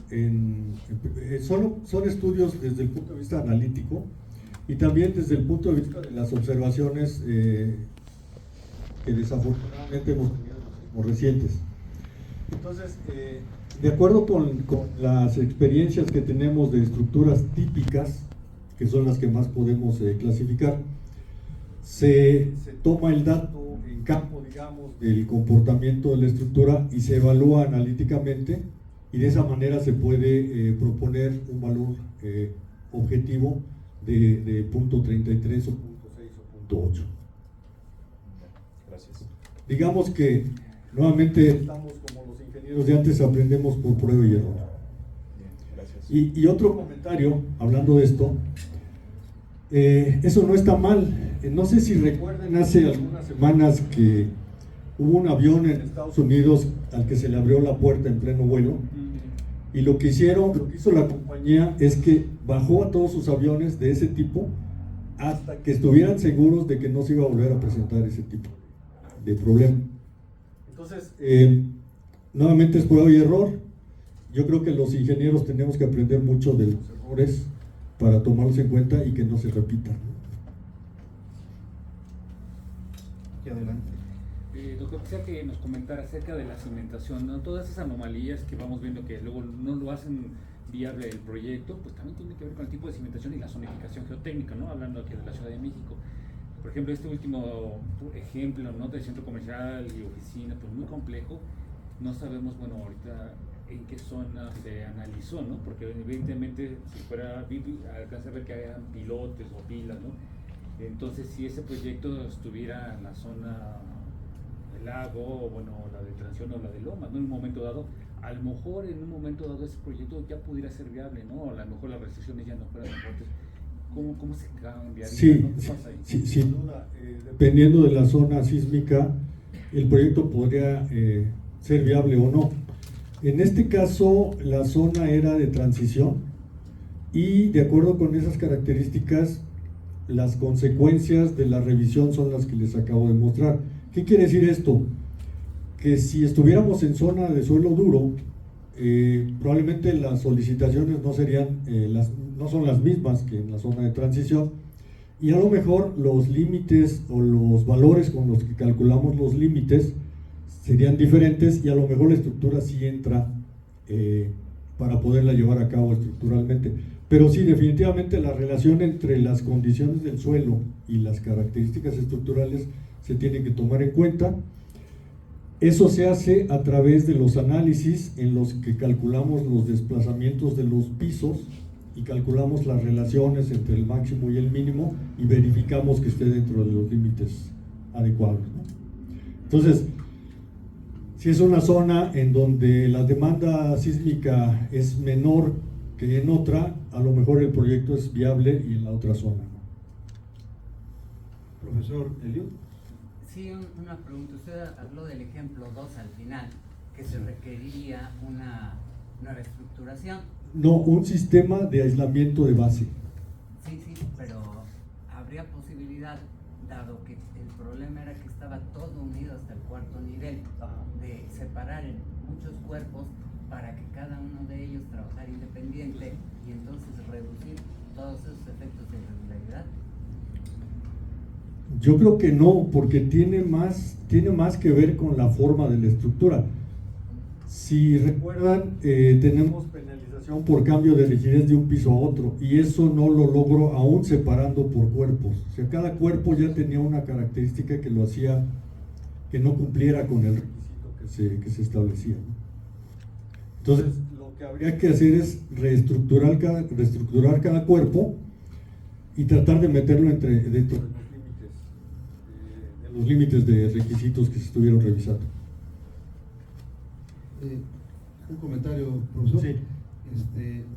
son estudios desde el punto de vista analítico y también desde el punto de vista de las observaciones que desafortunadamente hemos tenido en los sismos recientes. Entonces, de acuerdo con las experiencias que tenemos de estructuras típicas, que son las que más podemos clasificar, se toma el dato en campo, digamos, del comportamiento de la estructura y se evalúa analíticamente, y de esa manera se puede proponer un valor objetivo de .33 o .6 o .8. Gracias. Digamos que nuevamente estamos como los ingenieros de antes, aprendemos por prueba y error. Bien, gracias. Y otro comentario, hablando de esto, eso no está mal. No sé si recuerdan hace algunas semanas que hubo un avión en Estados Unidos al que se le abrió la puerta en pleno vuelo, y lo que hizo la compañía es que bajó a todos sus aviones de ese tipo hasta que estuvieran seguros de que no se iba a volver a presentar ese tipo de problema. Entonces, nuevamente es prueba y error. Yo creo que los ingenieros tenemos que aprender mucho de los errores para tomarlos en cuenta y que no se repitan. Y adelante. Doctor, quisiera que nos comentara acerca de la cimentación, ¿no? Todas esas anomalías que vamos viendo que luego no lo hacen viable el proyecto, pues también tiene que ver con el tipo de cimentación y la zonificación geotécnica, ¿no? Hablando aquí de la Ciudad de México. Por ejemplo, este último ejemplo, ¿no?, del centro comercial y oficina, pues muy complejo. No sabemos, bueno, ahorita en qué zona se analizó, ¿no? Porque evidentemente si fuera alcanza a ver que hayan pilotes o pilas, ¿no? Entonces, si ese proyecto estuviera en la zona del lago, o bueno, la de Transición o la de Lomas, ¿no?, en un momento dado, a lo mejor en un momento dado ese proyecto ya pudiera ser viable, ¿no? A lo mejor las restricciones ya no fueran tan fuertes. ¿Cómo se cambiaría? Sí, ¿no? ¿Qué pasa ahí? sí, sin duda. Dependiendo de la zona sísmica, el proyecto podría ser viable o no. En este caso, la zona era de transición y de acuerdo con esas características, las consecuencias de la revisión son las que les acabo de mostrar. ¿Qué quiere decir esto? Que si estuviéramos en zona de suelo duro, probablemente las solicitaciones no son las mismas que en la zona de transición, y a lo mejor los límites o los valores con los que calculamos los límites serían diferentes, y a lo mejor la estructura sí entra para poderla llevar a cabo estructuralmente. Pero sí, definitivamente la relación entre las condiciones del suelo y las características estructurales se tiene que tomar en cuenta. Eso se hace a través de los análisis en los que calculamos los desplazamientos de los pisos y calculamos las relaciones entre el máximo y el mínimo y verificamos que esté dentro de los límites adecuados, ¿no? Entonces, si es una zona en donde la demanda sísmica es menor que en otra, a lo mejor el proyecto es viable y en la otra zona, ¿no? Profesor Eliud. Sí, una pregunta. Usted habló del ejemplo 2 al final, que se requeriría una nueva estructuración. No, un sistema de aislamiento de base. Sí, pero habría posibilidad, dado que el problema era que estaba todo unido hasta el cuarto nivel, de separar en muchos cuerpos para que cada uno de ellos trabajara independiente y entonces reducir todos esos efectos de irregularidad. Yo creo que no, porque tiene más que ver con la forma de la estructura. Si recuerdan, tenemos penalización por cambio de rigidez de un piso a otro, y eso no lo logro aún separando por cuerpos. O sea, cada cuerpo ya tenía una característica que lo hacía que no cumpliera con el requisito que se establecía, ¿no? Entonces, lo que habría que hacer es reestructurar cada cuerpo y tratar de meterlo dentro de los límites de requisitos que se estuvieron revisando. Un comentario, profesor. Sí.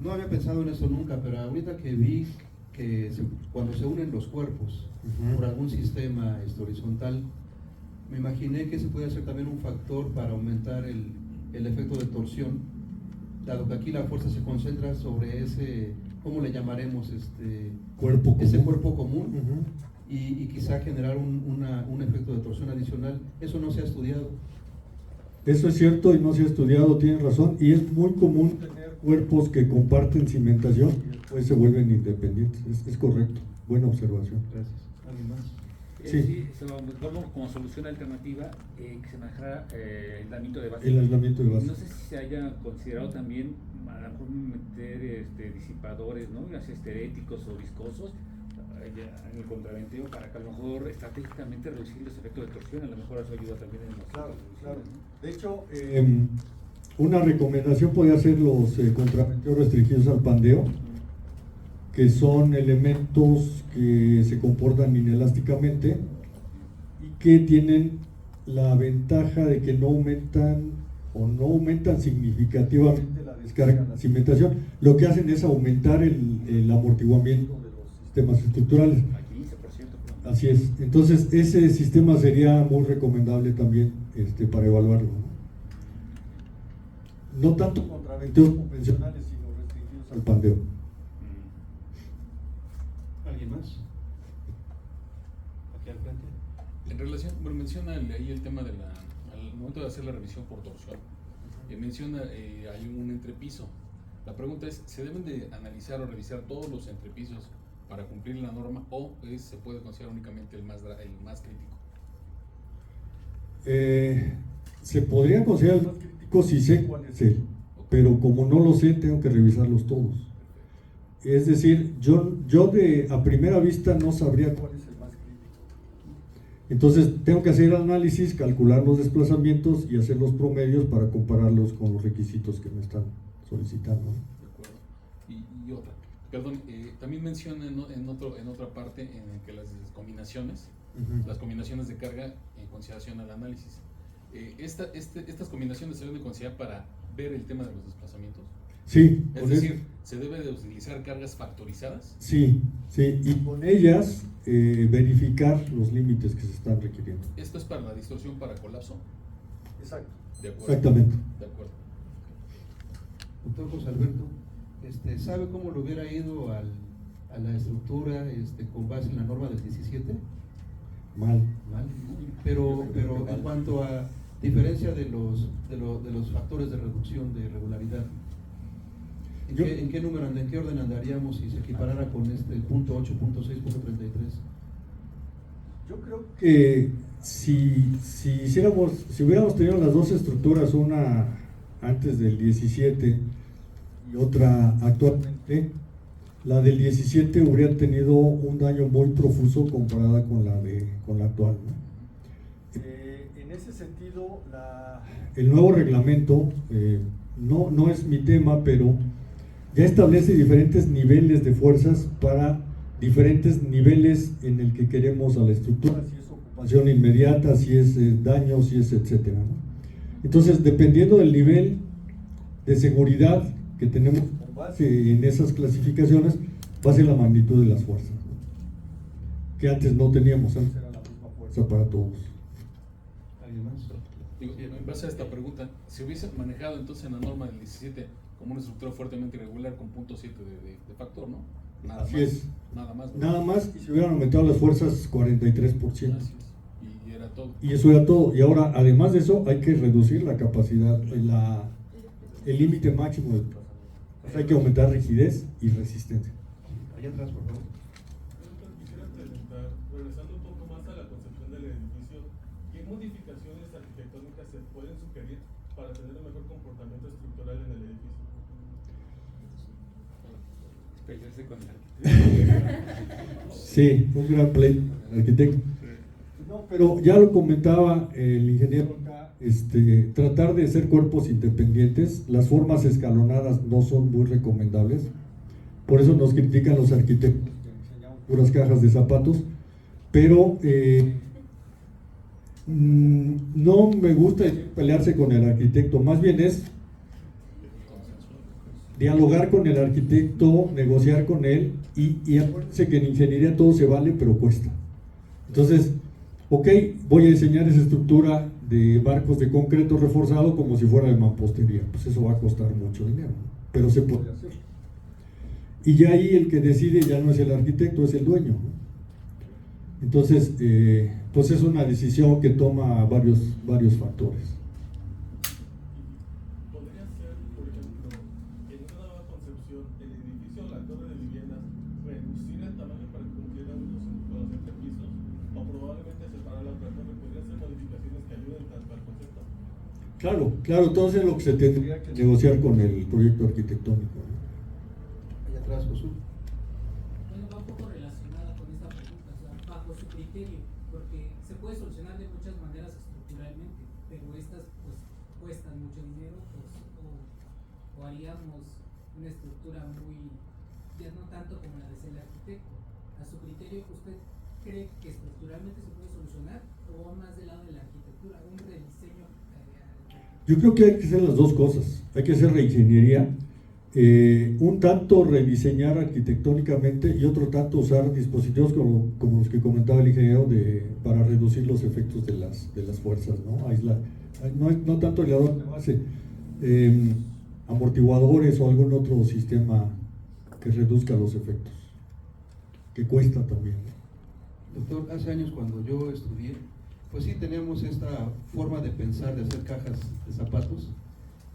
No había pensado en eso nunca, pero ahorita que vi que cuando se unen los cuerpos por algún sistema horizontal, me imaginé que se puede hacer también un factor para aumentar el efecto de torsión, dado que aquí la fuerza se concentra sobre ese, ¿cómo le llamaremos? Cuerpo ese común. cuerpo común, y quizá generar un efecto de torsión adicional. Eso no se ha estudiado. Eso es cierto y no se ha estudiado, tienen razón, y es muy común tener cuerpos que comparten cimentación y después se vuelven independientes. Es correcto, buena observación. Gracias. ¿Alguien más? Sí. Vamos como solución alternativa que se manejara el aislamiento de base. El aislamiento de base. No sé si se haya considerado también a lo mejor meter disipadores, ¿no? Ya sea esteréticos o viscosos en el contraventillo para que a lo mejor estratégicamente reducir los efectos de torsión. A lo mejor eso ayuda también en los Claro. ¿no? De hecho, una recomendación podría ser los contraventeos restringidos al pandeo, que son elementos que se comportan inelásticamente y que tienen la ventaja de que no aumentan significativamente la descarga de la cimentación. Lo que hacen es aumentar el amortiguamiento de los sistemas estructurales. A 15%. Así es. Entonces, ese sistema sería muy recomendable también para evaluarlo, ¿no? No tanto contraventeos convencionales, sino restringidos al pandeo. ¿Alguien más? Aquí al frente. En relación, bueno, menciona ahí el tema al momento de hacer la revisión por torsión, menciona hay un entrepiso. La pregunta es, ¿se deben de analizar o revisar todos los entrepisos para cumplir la norma o se puede considerar únicamente el más crítico? Se podría considerar el más crítico si sé cuál es él, pero como no lo sé, tengo que revisarlos todos. Es decir, yo a primera vista no sabría cuál es el más crítico. Entonces tengo que hacer análisis, calcular los desplazamientos y hacer los promedios para compararlos con los requisitos que me están solicitando. De acuerdo. Y otra, perdón, también menciona en otra parte en que las combinaciones, las combinaciones de carga en consideración al análisis. Estas combinaciones se deben de considerar para ver el tema de los desplazamientos. Sí. Es decir, ¿se debe de utilizar cargas factorizadas? Sí, y con ellas verificar los límites que se están requiriendo. ¿Esto es para la distorsión para colapso? Exacto. De acuerdo. Exactamente. De acuerdo. Doctor José Alberto, ¿sabe cómo le hubiera ido a la estructura con base en la norma del 17? Mal. Pero en cuanto a diferencia de los factores de reducción de regularidad, ¿en qué número, en qué orden andaríamos si se equiparara con el punto 8, punto 6, punto 33? Yo creo que si hubiéramos tenido las dos estructuras, una antes del 17 y otra actualmente, la del 17 hubiera tenido un daño muy profuso comparada con la actual, ¿no? En ese sentido, el nuevo reglamento, no es mi tema, pero ya establece diferentes niveles de fuerzas para diferentes niveles en el que queremos a la estructura, si es ocupación inmediata, si es daño, si es etcétera, ¿no? Entonces, dependiendo del nivel de seguridad que tenemos con base en esas clasificaciones, va a ser la magnitud de las fuerzas, ¿no? Que antes no teníamos, antes era la misma fuerza para todos. Digo, en base a esta pregunta, si hubiese manejado entonces en la norma del 17 como una estructura fuertemente irregular con 0.7 de factor, ¿no? Nada Así más. es. Nada más. ¿no? Nada más, y se hubieran aumentado las fuerzas 43%. Así es. Y era todo. Y eso era todo. Y ahora, además de eso, hay que reducir la capacidad, el límite máximo del desplazamiento. O sea, hay que aumentar rigidez y resistencia. Allá atrás, por favor. Quisiera preguntar, regresando un poco más a la concepción del edificio, ¿qué modificaciones arquitectónicas se pueden sugerir para tener un mejor comportamiento estructural en el edificio? Pelearse con el arquitecto. Sí, un gran pleito del arquitecto. No, pero ya lo comentaba el ingeniero acá, tratar de ser cuerpos independientes, las formas escalonadas no son muy recomendables, por eso nos critican los arquitectos que diseñamos puras cajas de zapatos, pero no me gusta pelearse con el arquitecto, más bien es dialogar con el arquitecto, negociar con él y acuérdense que en ingeniería todo se vale, pero cuesta. Entonces, ok, voy a diseñar esa estructura de marcos de concreto reforzado como si fuera de mampostería. Pues eso va a costar mucho dinero, ¿no? Pero se puede hacer. Y ya ahí el que decide ya no es el arquitecto, es el dueño, ¿no? Entonces, pues es una decisión que toma varios factores. ¿Podría ser, por ejemplo, en una nueva concepción, el edificio o la torre de viviendas reducir el tamaño para que cumplieran con los entrepisos? ¿O probablemente separar la otra torre? ¿Podrían ser modificaciones que ayuden tanto al concepto? Claro, entonces lo que se tendría que negociar con el proyecto arquitectónico, ¿no? Allá atrás, Josué. Bueno, va un poco relacionada con esta pregunta, o sea, bajo su criterio, porque se puede solucionar de muchas maneras estructuralmente, pero estas pues cuestan mucho dinero, pues, o haríamos una estructura muy, ya no tanto como la desea el arquitecto. A su criterio, ¿usted cree que estructuralmente se puede solucionar o va más del lado de la arquitectura, un rediseño? Yo creo que hay que hacer las dos cosas, hay que hacer reingeniería, un tanto rediseñar arquitectónicamente y otro tanto usar dispositivos como los que comentaba el ingeniero para reducir los efectos de las fuerzas, ¿no? No tanto aislador de base, amortiguadores o algún otro sistema que reduzca los efectos, que cuesta también, ¿no? Doctor, hace años cuando yo estudié, pues sí teníamos esta forma de pensar, de hacer cajas de zapatos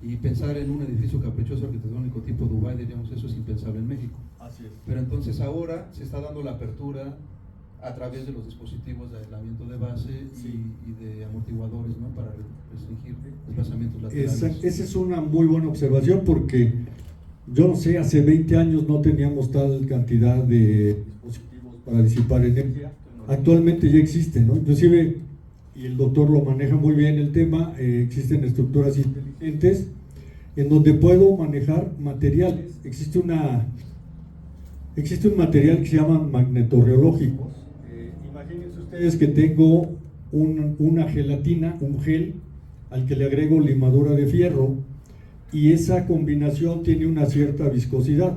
y pensar en un edificio caprichoso arquitectónico tipo Dubái, diríamos, eso es impensable en México. Así es. Pero entonces ahora se está dando la apertura a través de los dispositivos de aislamiento de base y de amortiguadores, ¿no? Para restringir desplazamientos laterales. Esa es una muy buena observación porque yo no sé, hace 20 años no teníamos tal cantidad de dispositivos para disipar energía. Actualmente ya existen, ¿no? Inclusive, y el doctor lo maneja muy bien el tema, existen estructuras inteligentes en donde puedo manejar materiales. Existe un material que se llama magnetorreológicos. Imagínense ustedes que tengo una gelatina, un gel, al que le agrego limadura de fierro, y esa combinación tiene una cierta viscosidad.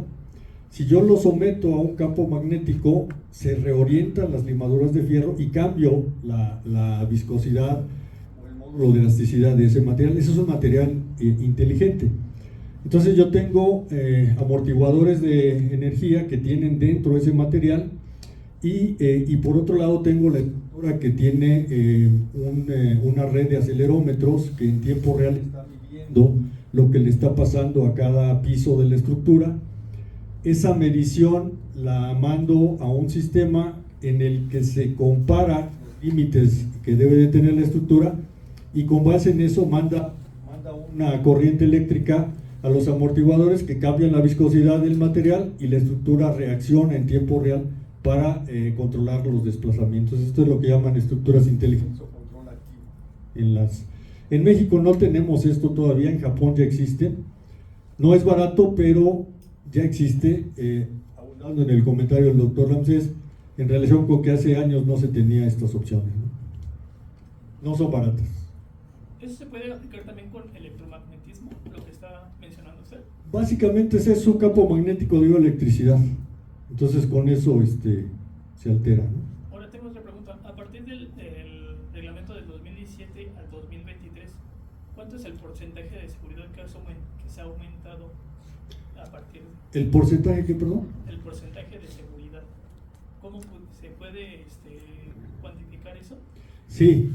Si yo lo someto a un campo magnético, se reorientan las limaduras de fierro y cambio la viscosidad o el módulo de elasticidad de ese material. Ese es un material inteligente. Entonces yo tengo amortiguadores de energía que tienen dentro ese material y por otro lado tengo la estructura que tiene una red de acelerómetros que en tiempo real está midiendo lo que le está pasando a cada piso de la estructura. Esa medición la mando a un sistema en el que se compara los límites que debe de tener la estructura y con base en eso manda una corriente eléctrica a los amortiguadores que cambian la viscosidad del material y la estructura reacciona en tiempo real para controlar los desplazamientos. Esto es lo que llaman estructuras inteligentes o control activo. En México no tenemos esto todavía, en Japón ya existe. No es barato, pero ya existe. Abundando en el comentario del doctor Ramsés, en relación con que hace años no se tenía estas opciones, no son baratas. ¿Eso se puede aplicar también con electromagnetismo, lo que está mencionando usted? Básicamente ese es un campo magnético de electricidad. Entonces con eso se altera, ¿no? Ahora tengo otra pregunta. A partir del reglamento del 2017 al 2023, aumentado a partir ¿El porcentaje qué, perdón? del porcentaje de seguridad? ¿Cómo se puede cuantificar eso? Sí.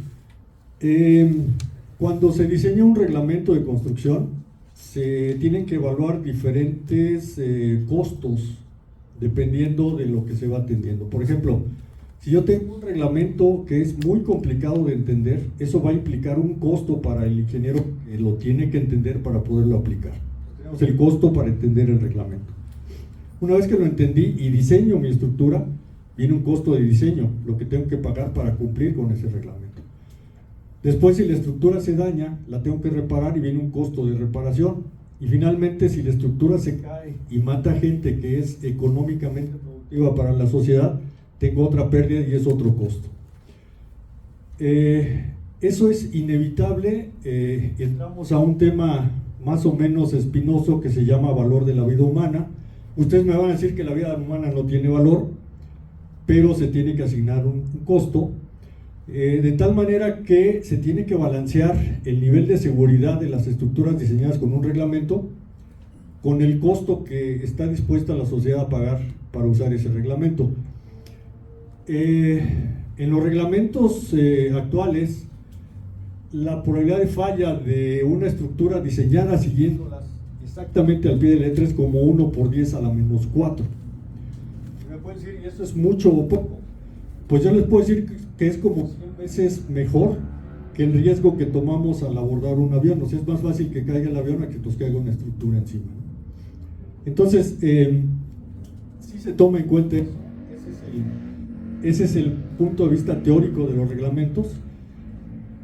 Cuando se diseña un reglamento de construcción, se tienen que evaluar diferentes costos dependiendo de lo que se va atendiendo. Por ejemplo, si yo tengo un reglamento que es muy complicado de entender, eso va a implicar un costo para el ingeniero que lo tiene que entender para poderlo aplicar. Tenemos el costo para entender el reglamento. Una vez que lo entendí y diseño mi estructura, viene un costo de diseño, lo que tengo que pagar para cumplir con ese reglamento. Después, si la estructura se daña, la tengo que reparar y viene un costo de reparación. Y finalmente, si la estructura se cae y mata gente que es económicamente productiva para la sociedad, tengo otra pérdida y es otro costo. Eso es inevitable. Entramos a un tema más o menos espinoso que se llama valor de la vida humana. Ustedes me van a decir que la vida humana no tiene valor, pero se tiene que asignar un costo, de tal manera que se tiene que balancear el nivel de seguridad de las estructuras diseñadas con un reglamento con el costo que está dispuesta la sociedad a pagar para usar ese reglamento. En los reglamentos actuales, la probabilidad de falla de una estructura diseñada siguiéndolas exactamente al pie de la letra es como 1 por 10 a la menos 4. Me pueden decir, ¿y eso es mucho o poco? Pues yo les puedo decir que es como 100 veces mejor que el riesgo que tomamos al abordar un avión. O sea, es más fácil que caiga el avión a que nos caiga una estructura encima, ¿no? Entonces, sí se toma en cuenta eso. Ese es el punto de vista teórico de los reglamentos,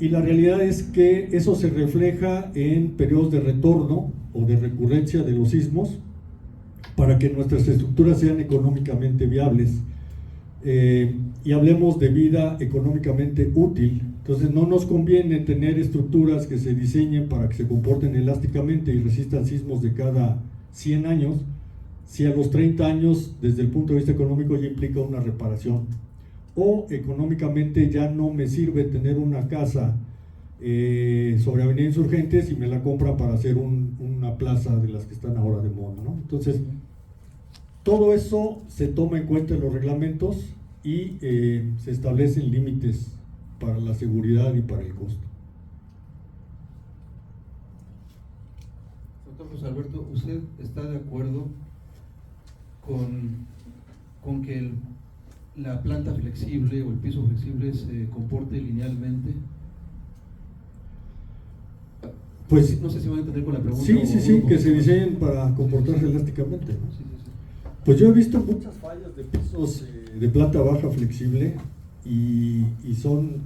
y la realidad es que eso se refleja en periodos de retorno o de recurrencia de los sismos para que nuestras estructuras sean económicamente viables. Y hablemos de vida económicamente útil. Entonces no nos conviene tener estructuras que se diseñen para que se comporten elásticamente y resistan sismos de cada 100 años, si a los 30 años desde el punto de vista económico ya implica una reparación, o económicamente ya no me sirve tener una casa sobre Avenida Insurgentes y me la compra para hacer una plaza de las que están ahora de moda, ¿no? Entonces todo eso se toma en cuenta en los reglamentos y se establecen límites para la seguridad y para el costo. Doctor José Alberto, ¿usted está de acuerdo con que la planta flexible o el piso flexible se comporte linealmente? Pues no sé si van a entender con la pregunta. Sí, que se diseñen para comportarse elásticamente, ¿no? Sí. Pues yo he visto muchas fallas de pisos de planta baja flexible y son,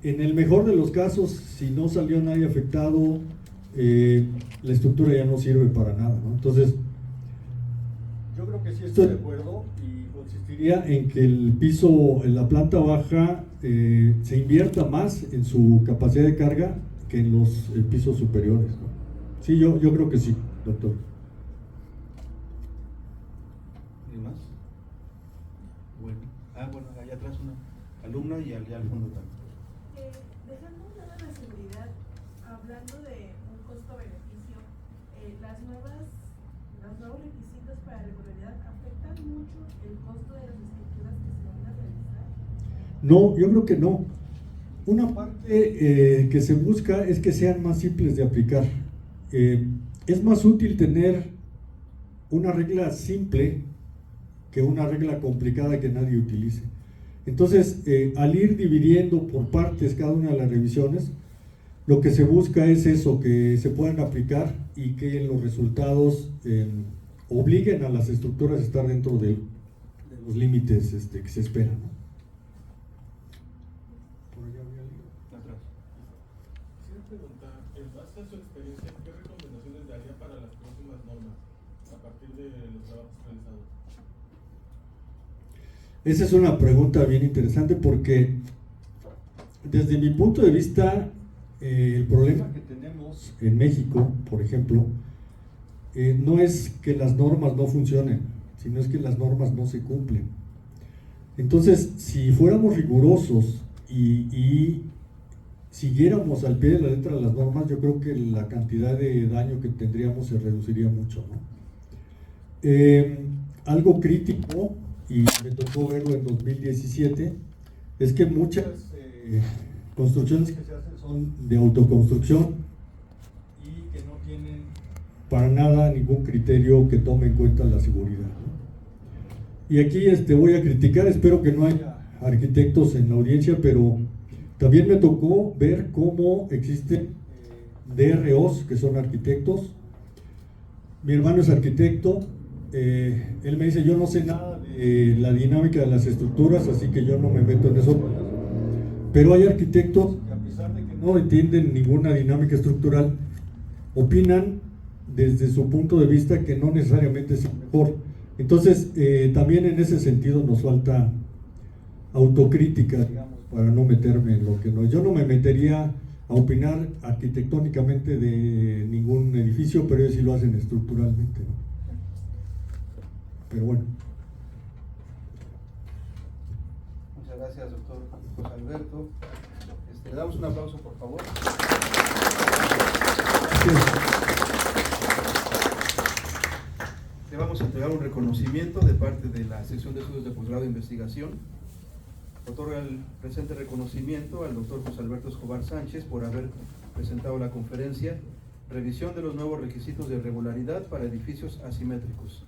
en el mejor de los casos, si no salió nadie afectado, la estructura ya no sirve para nada, ¿no? Entonces, yo creo que sí estoy de acuerdo y consistiría en que el piso, en la planta baja, se invierta más en su capacidad de carga que en los pisos superiores, ¿no? Sí, yo creo que sí, doctor. ¿Y más? Bueno, allá atrás una alumna y allá al fondo también. Dejando un lado la seguridad, hablando de un costo-beneficio, los nuevos requisitos para la regularidad afectan mucho el costo de las estructuras que se van a realizar. No, yo creo que no. Una parte que se busca es que sean más simples de aplicar. Es más útil tener una regla simple que una regla complicada que nadie utilice. Entonces, al ir dividiendo por partes cada una de las revisiones, lo que se busca es eso, que se puedan aplicar y que los resultados obliguen a las estructuras a estar dentro de los límites que se esperan, ¿no? Quisiera preguntar, en base a su experiencia, ¿qué recomendaciones daría para las próximas normas a partir de los trabajos realizados? Esa es una pregunta bien interesante porque desde mi punto de vista el problema que tenemos en México, por ejemplo, no es que las normas no funcionen, sino es que las normas no se cumplen. Entonces, si fuéramos rigurosos y siguiéramos al pie de la letra las normas, yo creo que la cantidad de daño que tendríamos se reduciría mucho, ¿no? Algo crítico, y me tocó verlo en 2017, es que muchas construcciones que se hacen son de autoconstrucción y que no tienen para nada ningún criterio que tome en cuenta la seguridad, ¿no? Y aquí voy a criticar, espero que no haya arquitectos en la audiencia, pero también me tocó ver cómo existen DROs que son arquitectos. Mi hermano es arquitecto, él me dice, yo no sé nada de la dinámica de las estructuras, así que yo no me meto en eso. Pero hay arquitectos que, a pesar de que no entienden ninguna dinámica estructural, opinan desde su punto de vista que no necesariamente es el mejor. Entonces, también en ese sentido nos falta autocrítica, digamos, para no meterme en lo que no es. Yo no me metería a opinar arquitectónicamente de ningún edificio, pero ellos sí lo hacen estructuralmente, ¿no? Pero bueno. Muchas gracias, doctor José Alberto. Le damos un aplauso, por favor. Le vamos a entregar un reconocimiento de parte de la sección de estudios de posgrado de investigación. Otorga el presente reconocimiento al doctor José Alberto Escobar Sánchez por haber presentado la conferencia Revisión de los nuevos requisitos de regularidad para edificios asimétricos.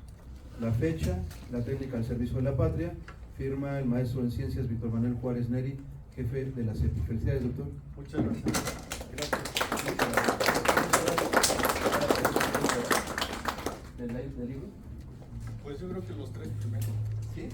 La fecha, la técnica al servicio de la patria, firma el maestro en ciencias Víctor Manuel Juárez Neri, jefe de la CEPI. Felicidades, doctor. Muchas gracias. ¿Del libro? Pues yo creo que los tres primeros. ¿Sí?